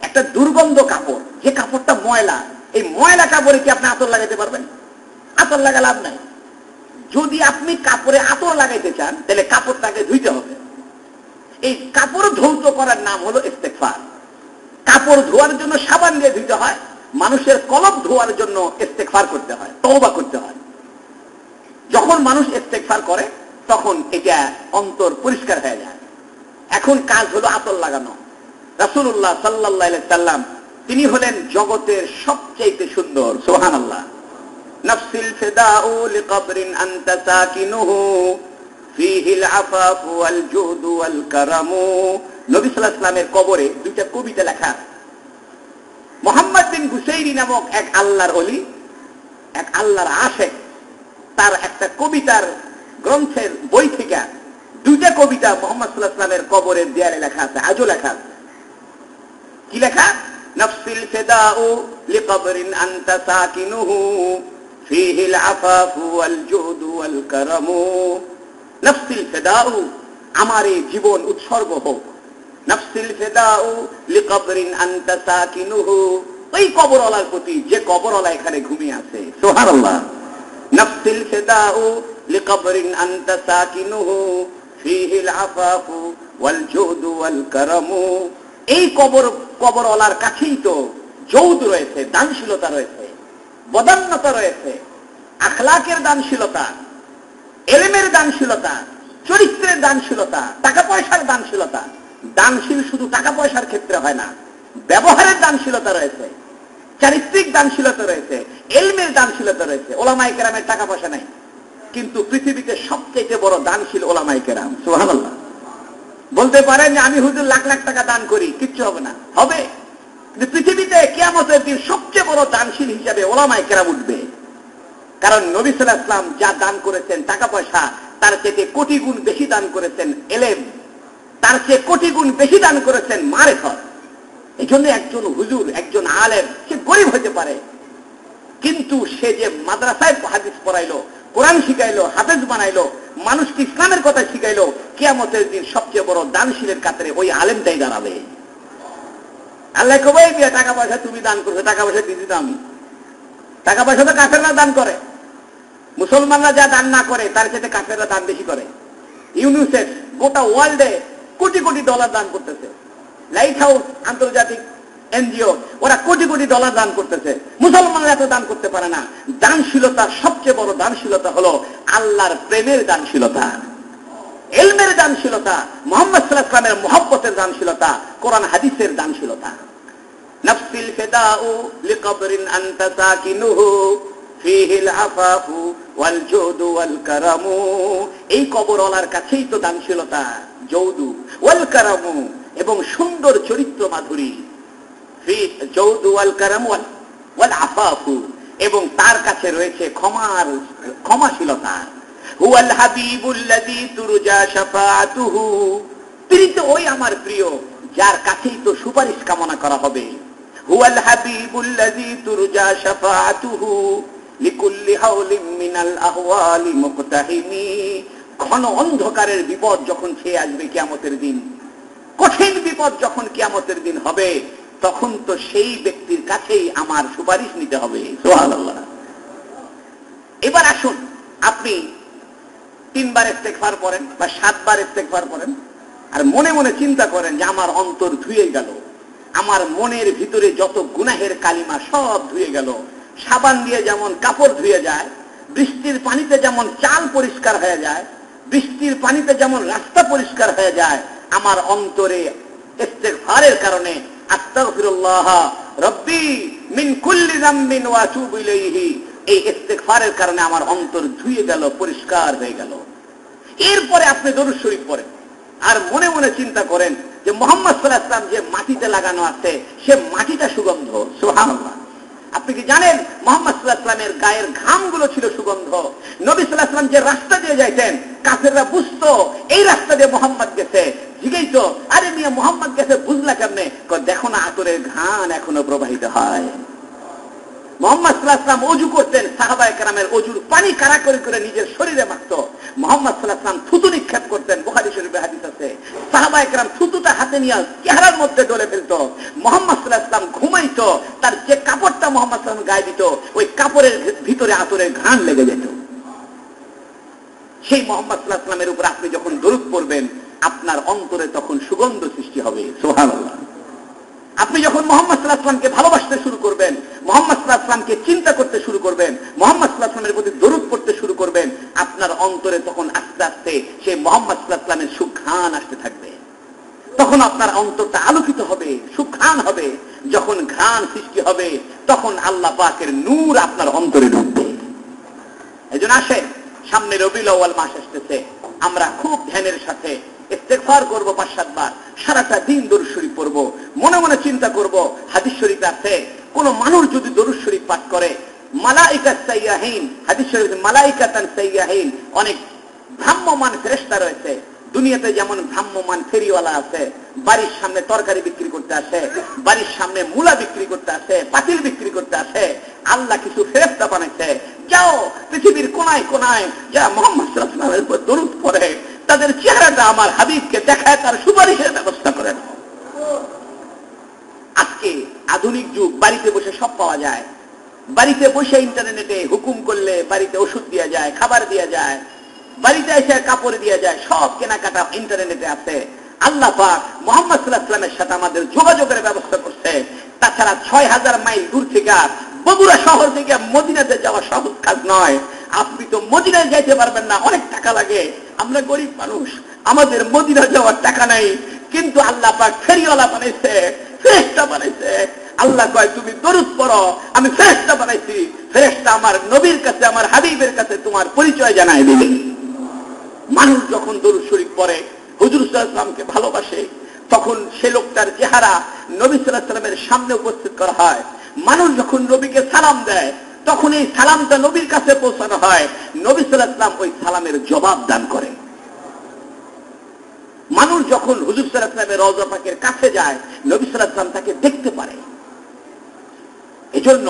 একটা দুর্গন্ধ কাপড়, যে কাপড়টা ময়লা, এই ময়লা কাপড়ে কি আপনি আতর লাগাইতে পারবেন? আতর লাগা লাভ নাই। যদি আপনি কাপড়ে আতর লাগাইতে চান, তাহলে কাপড়টাকে ধুইতে হবে। এই কাপড় ধৌত করার নাম হলো ইস্তেগফার। কাপড় ধোয়ার জন্য সাবান দিয়ে ধুইতে হয়, মানুষের কলব ধোয়ার জন্য ইস্তেগফার করতে হয়, তওবা করতে হয়। যখন মানুষ ইস্তেগফার করে, তখন এটা অন্তর পরিষ্কার হয়ে যায়। এখন কাজ হলো আতর লাগানো। রাসূলুল্লাহ সাল্লাল্লাহু আলাইহি সাল্লাম তিনি হলেন জগতের সবচেয়ে সুন্দর। সুবহানাল্লাহ। নাফসিল ফিদাউ লিকবরিন আনতা সাকিনুহু ফিহিল আফাফু ওয়াল জুদু ওয়াল কারামু। নবী সাল্লাল্লাহু আলাইহি সাল্লামের কবরে 2টা কবিতা লেখা। মুহাম্মদ বিন বুসাইরি নামক এক আল্লাহর ওলি, এক আল্লাহর আশিক, তার একটা কবিতার গ্রন্থের বই থেকে 2টা কবিতা মুহাম্মদ সাল্লাল্লাহু আলাইহি সাল্লামের কবরের দেয়ালে লেখা আছে, আজও লেখা আছে। কি লেখা? নাফসিল ফিদাউ লিকবরিন আনতা সাকিনুহু ফীহিল আফাফু ওয়াল জুদু ওয়াল কারামু। নাফসিল ফিদাউ, আমার এই জীবন উৎসর্গ হোক। নাফসিল ফিদাউ লিকবরিন আনতা সাকিনুহু, ওই কবরওয়ালার প্রতি যে কবরওয়ালা এখানে ঘুমিয়ে আছে। সুবহানাল্লাহ। নাফসিল ফিদাউ লিকবরিন আনতা সাকিনুহু ফীহিল আফাফু ওয়াল জুদু ওয়াল কারামু। এই কবরওয়ালার কাছেই তো যৌদ রয়েছে, দানশীলতা রয়েছে, বদান্যতা রয়েছে, আখলাকের দানশীলতা, এলেমের দানশীলতা, চরিত্রের দানশীলতা, টাকা পয়সার দানশীলতা। দানশীল শুধু টাকা পয়সার ক্ষেত্রে হয় না, ব্যবহারের দানশীলতা রয়েছে, চারিত্রিক দানশীলতা রয়েছে, এলমের দানশীলতা রয়েছে। ওলামায়ে কেরামের টাকা পয়সা নাই, কিন্তু পৃথিবীতে সবচেয়ে বড় দানশীল ওলামায়ে কেরাম। সুবহানাল্লাহ। বলতে পারেন যে আমি হুজুর লাখ লাখ টাকা দান করি, কিচ্ছু হবে না, হবে। কিন্তু পৃথিবীতে কিয়ামতের দিন সবচেয়ে বড় দানশীল হিসাবে ওলামায়ে কেরাম উঠবে। কারণ নবী সাল্লাল্লাহু আলাইহি ওয়াসাল্লাম যা দান করেছেন টাকা পয়সা, তার চেয়ে কোটি গুণ বেশি দান করেছেন এলেম, তার চেয়ে কোটি গুণ বেশি দান করেছেন মারেফত। এই জন্য একজন হুজুর, একজন আলেম, সে গরিব হতে পারে, কিন্তু সে যে মাদ্রাসায় হাদিস পড়াইলো, কোরআন শিখাইলো, হাফেজ বানাইলো, মানুষকে ইসলামের কথা শিখাইলো, কিয়ামতের দিন সবচেয়ে বড় দানশীলের কাতারে ওই আলেমটাই দাঁড়াবে। আল্লাহ কবে দিয়ে টাকা পয়সা তুমি দান করছো, টাকা পয়সা দিদি আমি। টাকা পয়সা তো কাফেররা দান করে, মুসলমানরা যা দান না করে তার সাথে কাফেররা দান বেশি করে। ইউনিসেফ গোটা ওয়ার্ল্ডে কোটি কোটি ডলার দান করতেছে। লাইট হাউস আন্তর্জাতিক এনজিও, ওরা কোটি কোটি ডলার দান করতেছে। মুসলমানরা এত দান করতে পারে না। দানশীলতা, সবচেয়ে বড় দানশীলতা হলো আল্লাহর প্রেমের দানশীলতা, এলমের দানশীলতা, মুহাম্মদ সাল্লাল্লাহু আলাইহি ওয়াসাল্লামের মুহাব্বতের দানশীলতা, কোরআন হাদিসের দানশীলতা। নাফসিল ফিদাউ লিকবরিন আনতা সাকিনুহু ফীহিল আফাফু ওয়াল জুদু ওয়াল কারামু। এই কবরওয়ালার কাছেই তো দানশীলতা, জৌদু ওয়াল কারামু, এবং সুন্দর চরিত্র মাধুরী। ফি জৌদু ওয়াল কারামু ওয়াল আফাফু, এবং তার কাছে রয়েছে ক্ষমাশীলতা। হুয়াল হাবিবুল্লাযী তুরজা শাফাআতুহু, তিনি তো ওই আমার প্রিয় যার কাছেই তো সুপারিশ কামনা করা হবে। হুয়াল হাবিবুল্লাযী তুরজা শাফাআতুহু লিকুল্লি হাওলিন মিনাল আহওয়ালি মুকতাহিমি। ঘন অন্ধকারের বিপদ যখন ছেয়ে আসবে কিয়ামতের দিন, কঠিন বিপদ যখন কিয়ামতের দিন হবে, তখন তো সেই ব্যক্তির কাছেই আমার সুপারিশ নিতে হবে। সুবহানাল্লাহ। এবার আসুন, আপনি 3 বার ইস্তেগফার পড়েন বা 7 বার ইস্তেগফার পড়েন, আর মনে মনে চিন্তা করেন যে আমার অন্তর ধুয়ে গেল, আমার মনের ভিতরে যত গুনাহের কালিমা সব ধুয়ে গেল। সাবান দিয়ে যেমন কাপড় ধুয়ে যায়, বৃষ্টির পানিতে যেমন চাল পরিষ্কার হয়ে যায়, বৃষ্টির পানিতে যেমন রাস্তা পরিষ্কার হয়ে যায়, আমার অন্তরে ইস্তেগফারের কারণে, আস্তাগফিরুল্লাহ রব্বি মিন কুল্লি যামবিন ওয়া আতুবু ইলাইহি, এই ইস্তেগফারের কারণে আমার অন্তর ধুয়ে গেল, পরিষ্কার হয়ে গেল। এরপরে আপনি দরুদ শরীফ পড়েন, আর মনে মনে চিন্তা করেন যে মুহাম্মদ সাল্লাল্লাহু আলাইহি ওয়াসাল্লাম যে মাটিতে লাগানো আছে, সে মাটিটা সুগন্ধ। সুবহানাল্লাহ। আপনি কি জানেন মুহাম্মদ সাল্লাল্লাহু আলাইহি ওয়াসাল্লামের গায়ের ঘামগুলো ছিল সুগন্ধ? নবী সাল্লাল্লাহু আলাইহি ওয়াসাল্লাম যে রাস্তা দিয়ে যাইতেন, কাফেররা বুঝতো এই রাস্তা দিয়ে মুহাম্মদ গেছে, জিজ্ঞাসা, আরে মিয়া মুহাম্মদ গেছে বুঝলা কেমনে? দেখো না আতরের ঘ্রাণ এখনো প্রবাহিত হয়। মুহাম্মদ সাল্লাল্লাহু আলাইহি ওয়াসাল্লাম ওযু করতেন, সাহাবায়ে কেরামের ওযুর পানি কারা করে করে নিজের শরীরে মাখতো। মুহাম্মদ সাল্লাল্লাহু আলাইহি ওয়াসাল্লাম থুতু নিক্ষেপ করতেন, বুখারী শরীফে হাদিস আছে। সাহাবায়ে কেরাম থুতুটা হাতে নিয়ে চেহারার মধ্যে ডলে ফেলতো। মুহাম্মদ সাল্লাল্লাহু আলাইহি ওয়াসাল্লাম ঘুমাইতো, তার যে কাপড়টা মুহাম্মদ সাল্লাল্লাহু আলাইহি ওয়াসাল্লাম গায়ে দিত, ওই কাপড়ের ভিতরে আতরের ঘ্রাণ লেগে যেত। সেই মুহাম্মদ সাল্লাল্লাহু আলাইহি ওয়াসাল্লামের উপর আপনি যখন দরুদ পড়বেন, আপনার অন্তরে তখন সুগন্ধ সৃষ্টি হবে। সুবহানাল্লাহ। আপনি যখন মুহাম্মদ সাল্লাল্লাহু আলাইহি ওয়াসাল্লামকে ভালোবাসতে শুরু করবেন, মুহাম্মদ সাল্লাল্লাহু আলাইহি ওয়াসাল্লামকে চিন্তা করতে শুরু করবেন, মুহাম্মদ সাল্লাল্লাহু আলাইহি ওয়াসাল্লামের প্রতি দরুদ পড়তে শুরু করবেন, আপনার অন্তরে তখন আস্তে আস্তে সেই মুহাম্মদ সাল্লাল্লাহু আলাইহি ওয়াসাল্লামের সুঘ্রাণ আসতে থাকবে। তখন আপনার অন্তরটা আলোকিত হবে, সুঘ্রাণ হবে। যখন ঘ্রাণ সৃষ্টি হবে, তখন আল্লাহ পাকের নূর আপনার অন্তরে ঢুকবে। এজন্য আসেন, সামনে রবিউল আউয়াল মাস আসতেছে, আমরা খুব ধ্যানের সাথে ইস্তেগফার করব 5-7 বার, সারাটা দিন দরুদ শরীফ পড়ব, মনে মনে চিন্তা করব। হাদিস শরীফে আছে, কোন মানুষ যদি দরুদ শরীফ পাঠ করে, মালায়েকাত সাইয়াহিন, হাদিস শরীফে মালায়েকাতান সাইয়াহিন, অনেক ভ্রাম্যমান ফেরেশতা রয়েছে, দুনিয়াতে যেমন ভ্রাম্যমান ফেরিওয়ালা আছে, বাড়ির সামনে তরকারি বিক্রি করতে আসে, বাড়ির সামনে মূলা বিক্রি করতে আসে, পাতিল বিক্রি করতে আসে, আল্লাহ কিছু ফেরেশতা বানাইছে, যাও পৃথিবীর কোনায় কোনায় যারা মুহাম্মদ সাল্লাল্লাহু আলাইহি ওয়াসাল্লামের উপর দরুদ পড়ে তাদের চেহারাটা আমার হাবিবকে দেখায় তার সুপারিশের ব্যবস্থা করেন। আজকে আধুনিক যুগ, বাড়িতে বসে সব পাওয়া যায়, বাড়িতে বসে ইন্টারনেটে হুকুম করলে বাড়িতে ওষুধ দেওয়া যায়, খাবার দেওয়া যায়, বাড়িতে এসে কাপড় দেওয়া যায়, সব কেনাকাটা ইন্টারনেটে আছে। আল্লাহ পাক মুহাম্মদ সাল্লাল্লাহু আলাইহি ওয়াসাল্লামের সাথে আমাদের যোগাযোগের ব্যবস্থা করছে। তাছাড়া 6000 মাইল দূর থেকে বগুড়া শহর থেকে মদিনাতে যাওয়া সহজ কাজ নয়। আপনি তো মদিনায় যাইতে পারবেন না, অনেক টাকা লাগে। আমরা গরিব মানুষ, আমাদের মদিনা যাওয়ার টাকা নাই, কিন্তু আল্লাহ পাক ফেরিওয়ালা বানাইছে, ফেরেশতা বানাইছে। আল্লাহ কয় তুমি দরুদ পড়ো, আমি ফেরেশতা বানাইছি, ফেরেশতা আমার নবীর কাছে আমার হাবিবের কাছে তোমার পরিচয় জানায় দিবে। মানুষ যখন দরুদ শরীফ পড়ে, হুজুর সাল্লাল্লাহু আলাইহি ওয়াসাল্লামকে ভালোবাসে, তখন সে লোকটার চেহারা নবী সাল্লাল্লাহু আলাইহি ওয়াসাল্লামের সামনে উপস্থিত করা হয়। মানুষ যখন নবীকে সালাম দেয়, তখন এই সালামটা নবীর কাছে পৌঁছানো হয়, নবী সাল্লাল্লাহু আলাইহি ওয়াসাল্লাম ওই সালামের জবাব দান করে। মানুষ যখন হুজুর সাল্লাল্লাহু আলাইহি ওয়াসাল্লামের রওজা পাকের কাছে যায়, নবী সাল্লাল্লাহু আলাইহি ওয়াসাল্লাম তাকে দেখতে পারে। এজন্য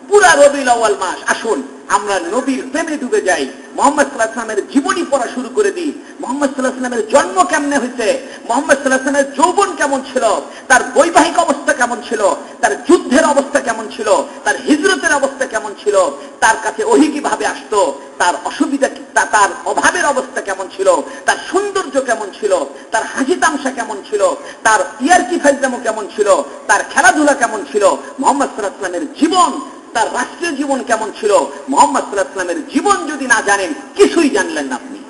পুরা রবিউল আউয়াল মাস আসুন আমরা নবীর প্রেমে ডুবে যাই, মুহাম্মদ সাল্লাল্লাহু আলাইহি ওয়াসাল্লামের জীবনী পড়া শুরু করে দিই। মুহাম্মদ সাল্লাল্লাহু আলাইহি ওয়াসাল্লামের জন্ম কেমনে হয়েছে, মুহাম্মদ সাল্লাল্লাহু আলাইহি ওয়াসাল্লামের যৌবন কেমন ছিল, তার বৈবাহিক অবস্থা কেমন ছিল, তার যুদ্ধের অবস্থা কেমন ছিল, তার হিজরতের অবস্থা কেমন ছিল, তার কাছে ওহী কিভাবে আসতো, তার অসুবিধা, তার অভাবের অবস্থা কেমন ছিল, তার সৌন্দর্য কেমন ছিল, তার হাসি তামসা কেমন ছিল, তার ইয়ারকি ফাজলামো কেমন ছিল, তার খেলাধুলা কেমন ছিল, মুহাম্মদ সাল্লাল্লাহু আলাইহি ওয়াসাল্লামের জীবন, তার রাষ্ট্রীয় জীবন কেমন ছিল, মুহাম্মদ সাল্লাল্লাহু আলাইহি ওয়াসাল্লামের জীবন যদি না জানেন কিছুই জানলেন না আপনি।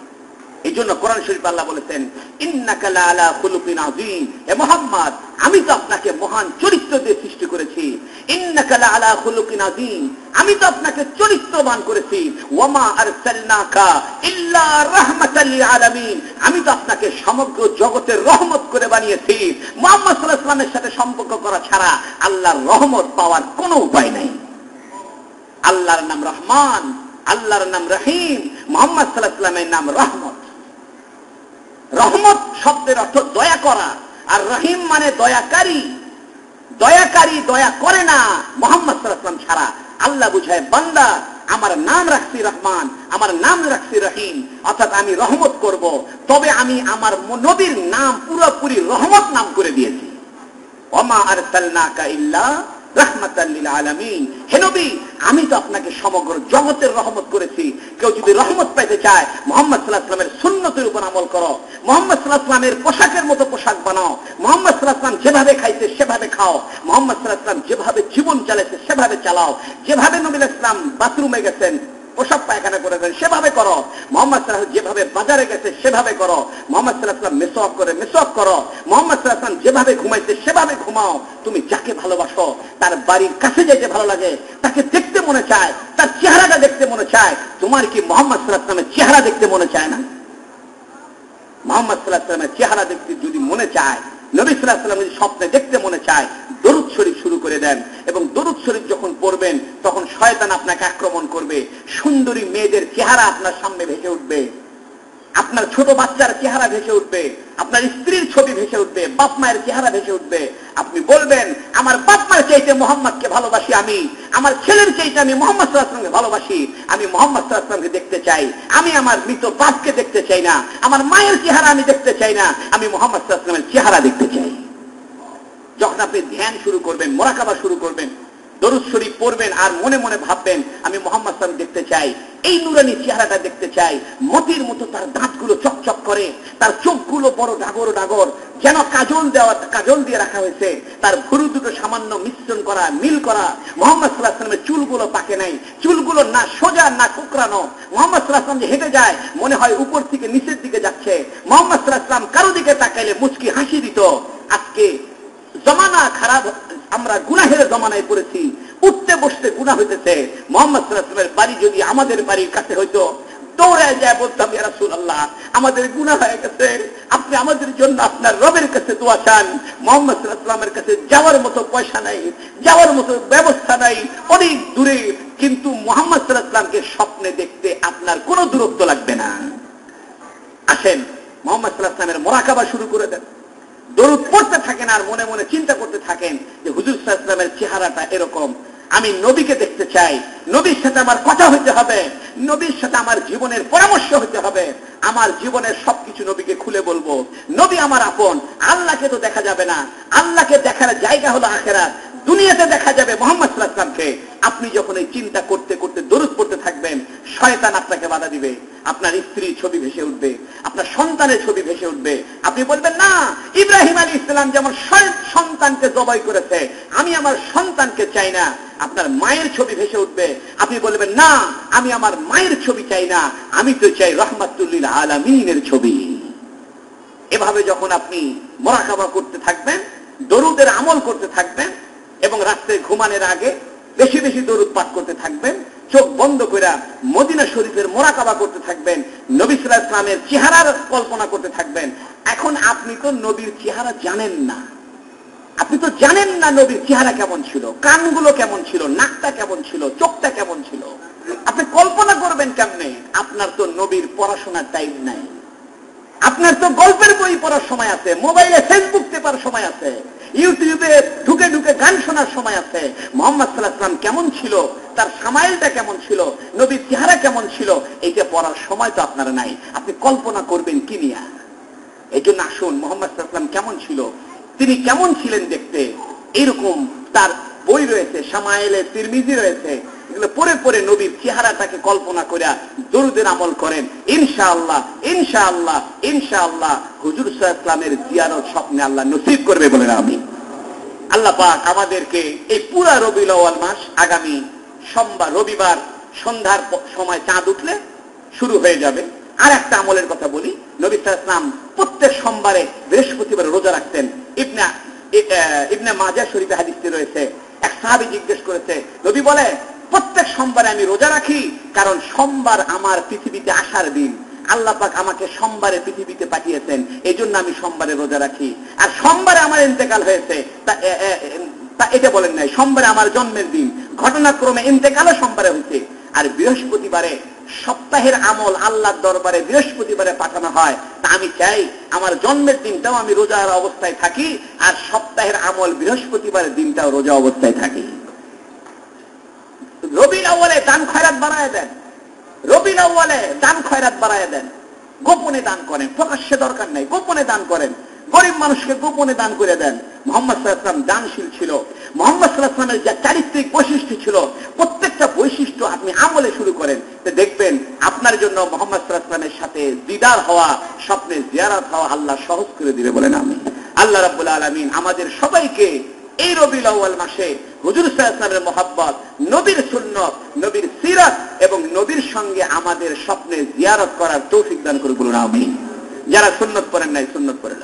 এই জন্য কোরআন শরীফ আল্লাহ বলেছেন ইন্নাকা লাআলা খুলুকিন আযীম, হে মুহাম্মদ আমি তো আপনাকে মহান চরিত্র দিয়ে সৃষ্টি করেছি। ইন্নাকা লাআলা খুলুকিন আযীম, আমি তো আপনাকে চরিত্রবান করেছি। ওয়ামা আরসালনাকা ইল্লা রাহমাতাল লিল আলামিন, আমি তো আপনাকে সমগ্র জগতের রহমত করে বানিয়েছি। মুহাম্মদ সাল্লাল্লাহু আলাইহি ওয়াসাল্লামের সাথে সম্পর্ক করা ছাড়া আল্লাহর রহমত পাওয়ার কোনো উপায় নাই। আল্লাহর নাম রহমান, আল্লাহর নাম রহিম, মুহাম্মদ সাল্লাল্লাহু আলাইহি ওয়াসাল্লামের নাম রহমত। রহমত শব্দের অর্থ দয়া করা, আর রহিম মানে দয়াকারী। দয়াকারী দয়া করে না মুহাম্মদ সাল্লাল্লাহু আলাইহি ওয়াসাল্লাম ছাড়া। আল্লাহ বুঝায় বান্দা আমার নাম রাখছি রহমান, আমার নাম রাখছি রহিম, অর্থাৎ আমি রহমত করব, তবে আমি আমার নবীর নাম পুরোপুরি রহমত নাম করে দিয়েছি। ওমা আরসালনাকা ইল্লা রাহমাতাল লিল আলামিন, হে নবী আমি তো আপনাকে সমগ্র জগতের রহমত করেছি। কেউ যদি রহমত পাইতে চায় মুহাম্মদ সাল্লাল্লাহু আলাইহি ওয়াসাল্লামের সুন্নতের উপর আমল করো, মুহাম্মদ সাল্লাল্লাহু আলাইহি ওয়াসাল্লামের পোশাকের মতো পোশাক বানাও, মুহাম্মদ সাল্লাল্লাহু আলাইহি ওয়াসাল্লাম যেভাবে খাইতে সেভাবে খাও, মুহাম্মদ সাল্লাল্লাহু আলাইহি ওয়াসাল্লাম যেভাবে জীবন চালাইতে সেভাবে চালাও, যেভাবে নবী আলাইহিস সালাম বাথরুমে গেছেন পোশাক পায়খানা করেছেন সেভাবে করো, মুহাম্মদ সাল্লাল্লাহু আলাইহি ওয়াসাল্লাম যেভাবে বাজারে গেছে সেভাবে করো, মুহাম্মদ সাল্লাল্লাহু আলাইহি ওয়াসাল্লাম মেসওয়াক করে মেসওয়াক করো, মুহাম্মদ সাল্লাল্লাহু আলাইহি ওয়াসাল্লাম যেভাবে ঘুমাইতে সেভাবে ঘুমাও। তুমি যাকে ভালোবাসো তার বাড়ির কাছে যেতে ভালো লাগে, তাকে দেখতে মনে চায়, তার চেহারাটা দেখতে মনে চায়। তোমার কি মুহাম্মদ সাল্লাল্লাহু আলাইহি ওয়াসাল্লামের চেহারা দেখতে মনে চায় না? মুহাম্মদ সাল্লাল্লাহু আলাইহি ওয়াসাল্লামের চেহারা দেখতে যদি মনে চায়, নবী সাল্লাল্লাহু আলাইহি ওয়াসাল্লাম যদি স্বপ্নে দেখতে মনে চায়, দরুদ শরীফ শুরু করে দেন, এবং দরুদ শরীফ যখন পড়বেন তখন শয়তান আপনাকে আক্রমণ করবে, সুন্দরী মেয়েদের চেহারা আপনার সামনে ভেসে উঠবে, আপনার ছোট বাচ্চার চেহারা ভেসে উঠবে, আপনার স্ত্রীর ছবি ভেসে উঠবে, বাপ মায়ের চেহারা ভেসে উঠবে। আপনি বলবেন আমার বাপ মায়ের চাইতে মুহাম্মদকে ভালোবাসি, আমি আমার ছেলের চাইতে আমি মুহাম্মদ সাল্লাল্লাহু আলাইহি ওয়াসাল্লামকে ভালোবাসি, আমি মুহাম্মদ সাল্লাল্লাহু আলাইহি ওয়াসাল্লামকে দেখতে চাই, আমি আমার মৃত বাপকে দেখতে চাই না, আমার মায়ের চেহারা আমি দেখতে চাই না, আমি মুহাম্মদ সাল্লাল্লাহু আলাইহি ওয়াসাল্লামের চেহারা দেখতে চাই। যখন আপনি ধ্যান শুরু করবেন, মুরাকাবা শুরু করবেন, দরুদ শরীফ পড়বেন আর মনে মনে ভাববেন আমি মুহাম্মদ সাল্লাল্লাহু আলাইহি ওয়াসাল্লাম দেখতে চাই, এই নুরানি চেহারাটা দেখতে চাই, মতির মতো তার দাঁতগুলো চকচক করে, তার চোখগুলো বড় ডাগর ডাগর, যেন কাজল দিয়ে রাখা হয়েছে, তার ভুরু দুটো সামান্য মিশ্রণ করা, মিল করা। মুহাম্মদ সাল্লাল্লাহু আলাইহি ওয়াসাল্লামের চুলগুলো পাকে নাই, চুলগুলো না সোজা না কোঁকড়ানো। মুহাম্মদ সাল্লাল্লাহু আলাইহি ওয়াসাল্লাম যে হেঁটে যায় মনে হয় উপর থেকে নিচের দিকে যাচ্ছে। মুহাম্মদ সাল্লাল্লাহু আলাইহি ওয়াসাল্লাম কারো দিকে তাকাইলে মুচকি হাসি দিত। আজকে জমানা খারাপ, আমরা গুনাহের জমানায় পড়েছি, উঠতে বসতে গুনাহ হইতেছে। মুহাম্মদ সাল্লাল্লাহু আলাইহি ওয়াসাল্লামের বাড়ি যদি আমাদের বাড়ির কাছে হইতো, দৌড়ায় যায় বলতাম ইয়া রাসূলুল্লাহ আমাদের গুনাহ হয়ে গেছে, আপনি আমাদের জন্য আপনার রবের কাছে দোয়া চান। মুহাম্মদ সাল্লাল্লাহু আলাইহি ওয়াসাল্লামের কাছে যাওয়ার মতো পয়সা নাই, যাওয়ার মতো ব্যবস্থা নাই, অনেক দূরে, কিন্তু মুহাম্মদ সাল্লাল্লাহু আলাইহি ওয়াসাল্লামকে স্বপ্নে দেখতে আপনার কোনো দূরত্ব লাগবে না। আসেন মুহাম্মদ সাল্লাল্লাহু আলাইহি ওয়াসাল্লামের মুরাকাবা শুরু করে দেন, দরুদ পড়তে থাকেন আর মনে মনে চিন্তা করতে থাকেন যে হুজুর সাল্লাল্লাহু আলাইহি ওয়াসাল্লামের চেহারাটা এরকম, আমি নবীকে দেখতে চাই, নবীর সাথে আমার কথা হইতে হবে, নবীর সাথে আমার জীবনের পরামর্শ হইতে হবে, আমার জীবনের সবকিছু নবীকে খুলে বলবো। নবী আমার আপন, আল্লাহকে তো দেখা যাবে না, আল্লাহকে দেখার জায়গা হলো আখিরাত, দুনিয়াতে দেখা যাবে মুহাম্মদ সাল্লাল্লাহু আলাইহি ওয়াসাল্লামকে। আপনি যখন এই চিন্তা করতে করতে দরুদ পড়তে থাকবেন, শয়তান আপনাকে বাধা দিবে, আপনার স্ত্রীর ছবি ভেসে উঠবে, আপনার সন্তানের ছবি ভেসে উঠবে। আপনি বলবেন না, ইব্রাহিম আলাইহিস সালাম যেমন সন্তানকে জবাই করেছে, আমি আমার সন্তানকে চাই না। আপনার মায়ের ছবি ভেসে উঠবে, আপনি বলবেন না, আমি আমার মায়ের ছবি চাই না, আমি তো চাই রাহমাতুল লিল আলামিনের ছবি। এভাবে যখন আপনি মুরাকাবা করতে থাকবেন, দরুদের আমল করতে থাকবেন এবং রাত্রে ঘুমানোর আগে বেশি বেশি দরুদ পাঠ করতে থাকবেন, চোখ বন্ধ করে মদিনা শরীফের মুরাকাবা করতে থাকবেন, নবী সাল্লাল্লাহু আলাইহি ওয়াসাল্লামের চেহারার কল্পনা করতে থাকবেন। এখন আপনি তো নবীর চেহারা জানেন না, আপনি তো জানেন না নবীর চেহারা কেমন ছিল, কানগুলো কেমন ছিল, নাকটা কেমন ছিল, চোখটা কেমন ছিল, আপনি কল্পনা করবেন কেমনে? আপনার তো নবীর পড়াশোনার টাইম নাই, আপনার তো গল্পের বই পড়ার সময় আছে, মোবাইলে ফেসবুক টেপার সময় আছে, ইউটিউবে ঢুকে ঢুকে গান শোনার সময় আছে। মুহাম্মদ সাল্লাল্লাহু আলাইহি ওয়াসাল্লাম কেমন ছিল, তার সামাইলটা কেমন ছিল, নবীর চেহারা কেমন ছিল, এইটা পড়ার সময় তো আপনার নাই, আপনি কল্পনা করবেন কি নিয়া? এই জন্য আসুন, মুহাম্মদ সাল্লাল্লাহু আলাইহি ওয়াসাল্লাম কেমন ছিল, তিনি কেমন ছিলেন দেখতে, এরকম তার বই রয়েছে, শামায়েলে তিরমিজি রয়েছে, এগুলো পড়ে পড়ে নবীর চেহারাটাকে কল্পনা করে দরুদের আমল করেন। ইনশাআল্লাহ ইনশাআল্লাহ ইনশাআল্লাহ হুজুর সাল্লাল্লাহু আলাইহি ওয়াসাল্লামের জিয়ারত স্বপ্নে আল্লাহ নসিব করবে বলেন আমিন। আল্লাহ পাক আমাদেরকে এই পুরা রবিউল আউয়াল মাস, আগামী সোমবার রবিবার সন্ধ্যার সময় চাঁদ উঠলে শুরু হয়ে যাবে। আর একটা আমলের কথা বলি, নবী সাল্লাল্লাহু আলাইহি ওয়াসাল্লাম প্রত্যেক সোমবারে বৃহস্পতিবার রোজা রাখতেন। ইবনে মাজাহ শরীফে হাদিসটি রয়েছে, এক সাহাবী জিজ্ঞেস করেছে, নবী বলে প্রত্যেক সোমবারে আমি রোজা রাখি, কারণ সোমবার আমার পৃথিবীতে আসার দিন, আল্লাহ পাক আমাকে সোমবারে পৃথিবীতে পাঠিয়েছেন, এই জন্য আমি সোমবারে রোজা রাখি। আর সোমবারে আমার ইন্তেকাল হয়েছে, তা এটা বলেন নাই, সোমবারে আমার জন্মের দিন, ঘটনাক্রমে ইন্তেকালও সোমবারে হয়েছে। আর বৃহস্পতিবারে সপ্তাহের আমল আল্লাহর দরবারে বৃহস্পতিবারে পাঠানো হয়, তা আমি চাই আমার জন্মের দিনটাও আমি রোজার অবস্থায় থাকি, আর সপ্তাহের আমল বৃহস্পতিবারের দিনটাও রোজা অবস্থায় থাকি। রবিউল আউয়ালে দান খয়রাত বাড়ায় দেন, রবিউল আউয়ালে দান খয়রাত বাড়ায় দেন, গোপনে দান করেন, প্রকাশ্যে দরকার নাই, গোপনে দান করেন, গরিব মানুষকে গোপনে দান করে দেন। মুহাম্মদ সাল্লাল্লাহু আলাইহি ওয়াসাল্লাম দানশীল ছিল, মুহাম্মদ সাল্লাল্লাহু আলাইহি ওয়াসাল্লামের যে চারিত্রিক বৈশিষ্ট্য ছিল, প্রত্যেকটা বৈশিষ্ট্য আপনি আমলে শুরু করেন, তো দেখবেন আপনার জন্য মুহাম্মদ সাল্লাল্লাহু আলাইহি ওয়াসাল্লামের সাথে দিদার হওয়া, স্বপ্নে জিয়ারত হওয়া আল্লাহ সহজ করে দিবে বলেন আমিন। আল্লাহ রাব্বুল আলামিন আমাদের সবাইকে এই রবিউল আউয়াল মাসে হুজুর সাল্লাল্লাহু আলাইহি ওয়াসাল্লামের মহব্বত, নবীর সুন্নাত, নবীর সিরাত এবং নবীর সঙ্গে আমাদের স্বপ্নে জিয়ারত করার তৌফিক দান করে বলুন আমিন। যারা সুন্নাত পড়েন নাই সুন্নাত পড়েন।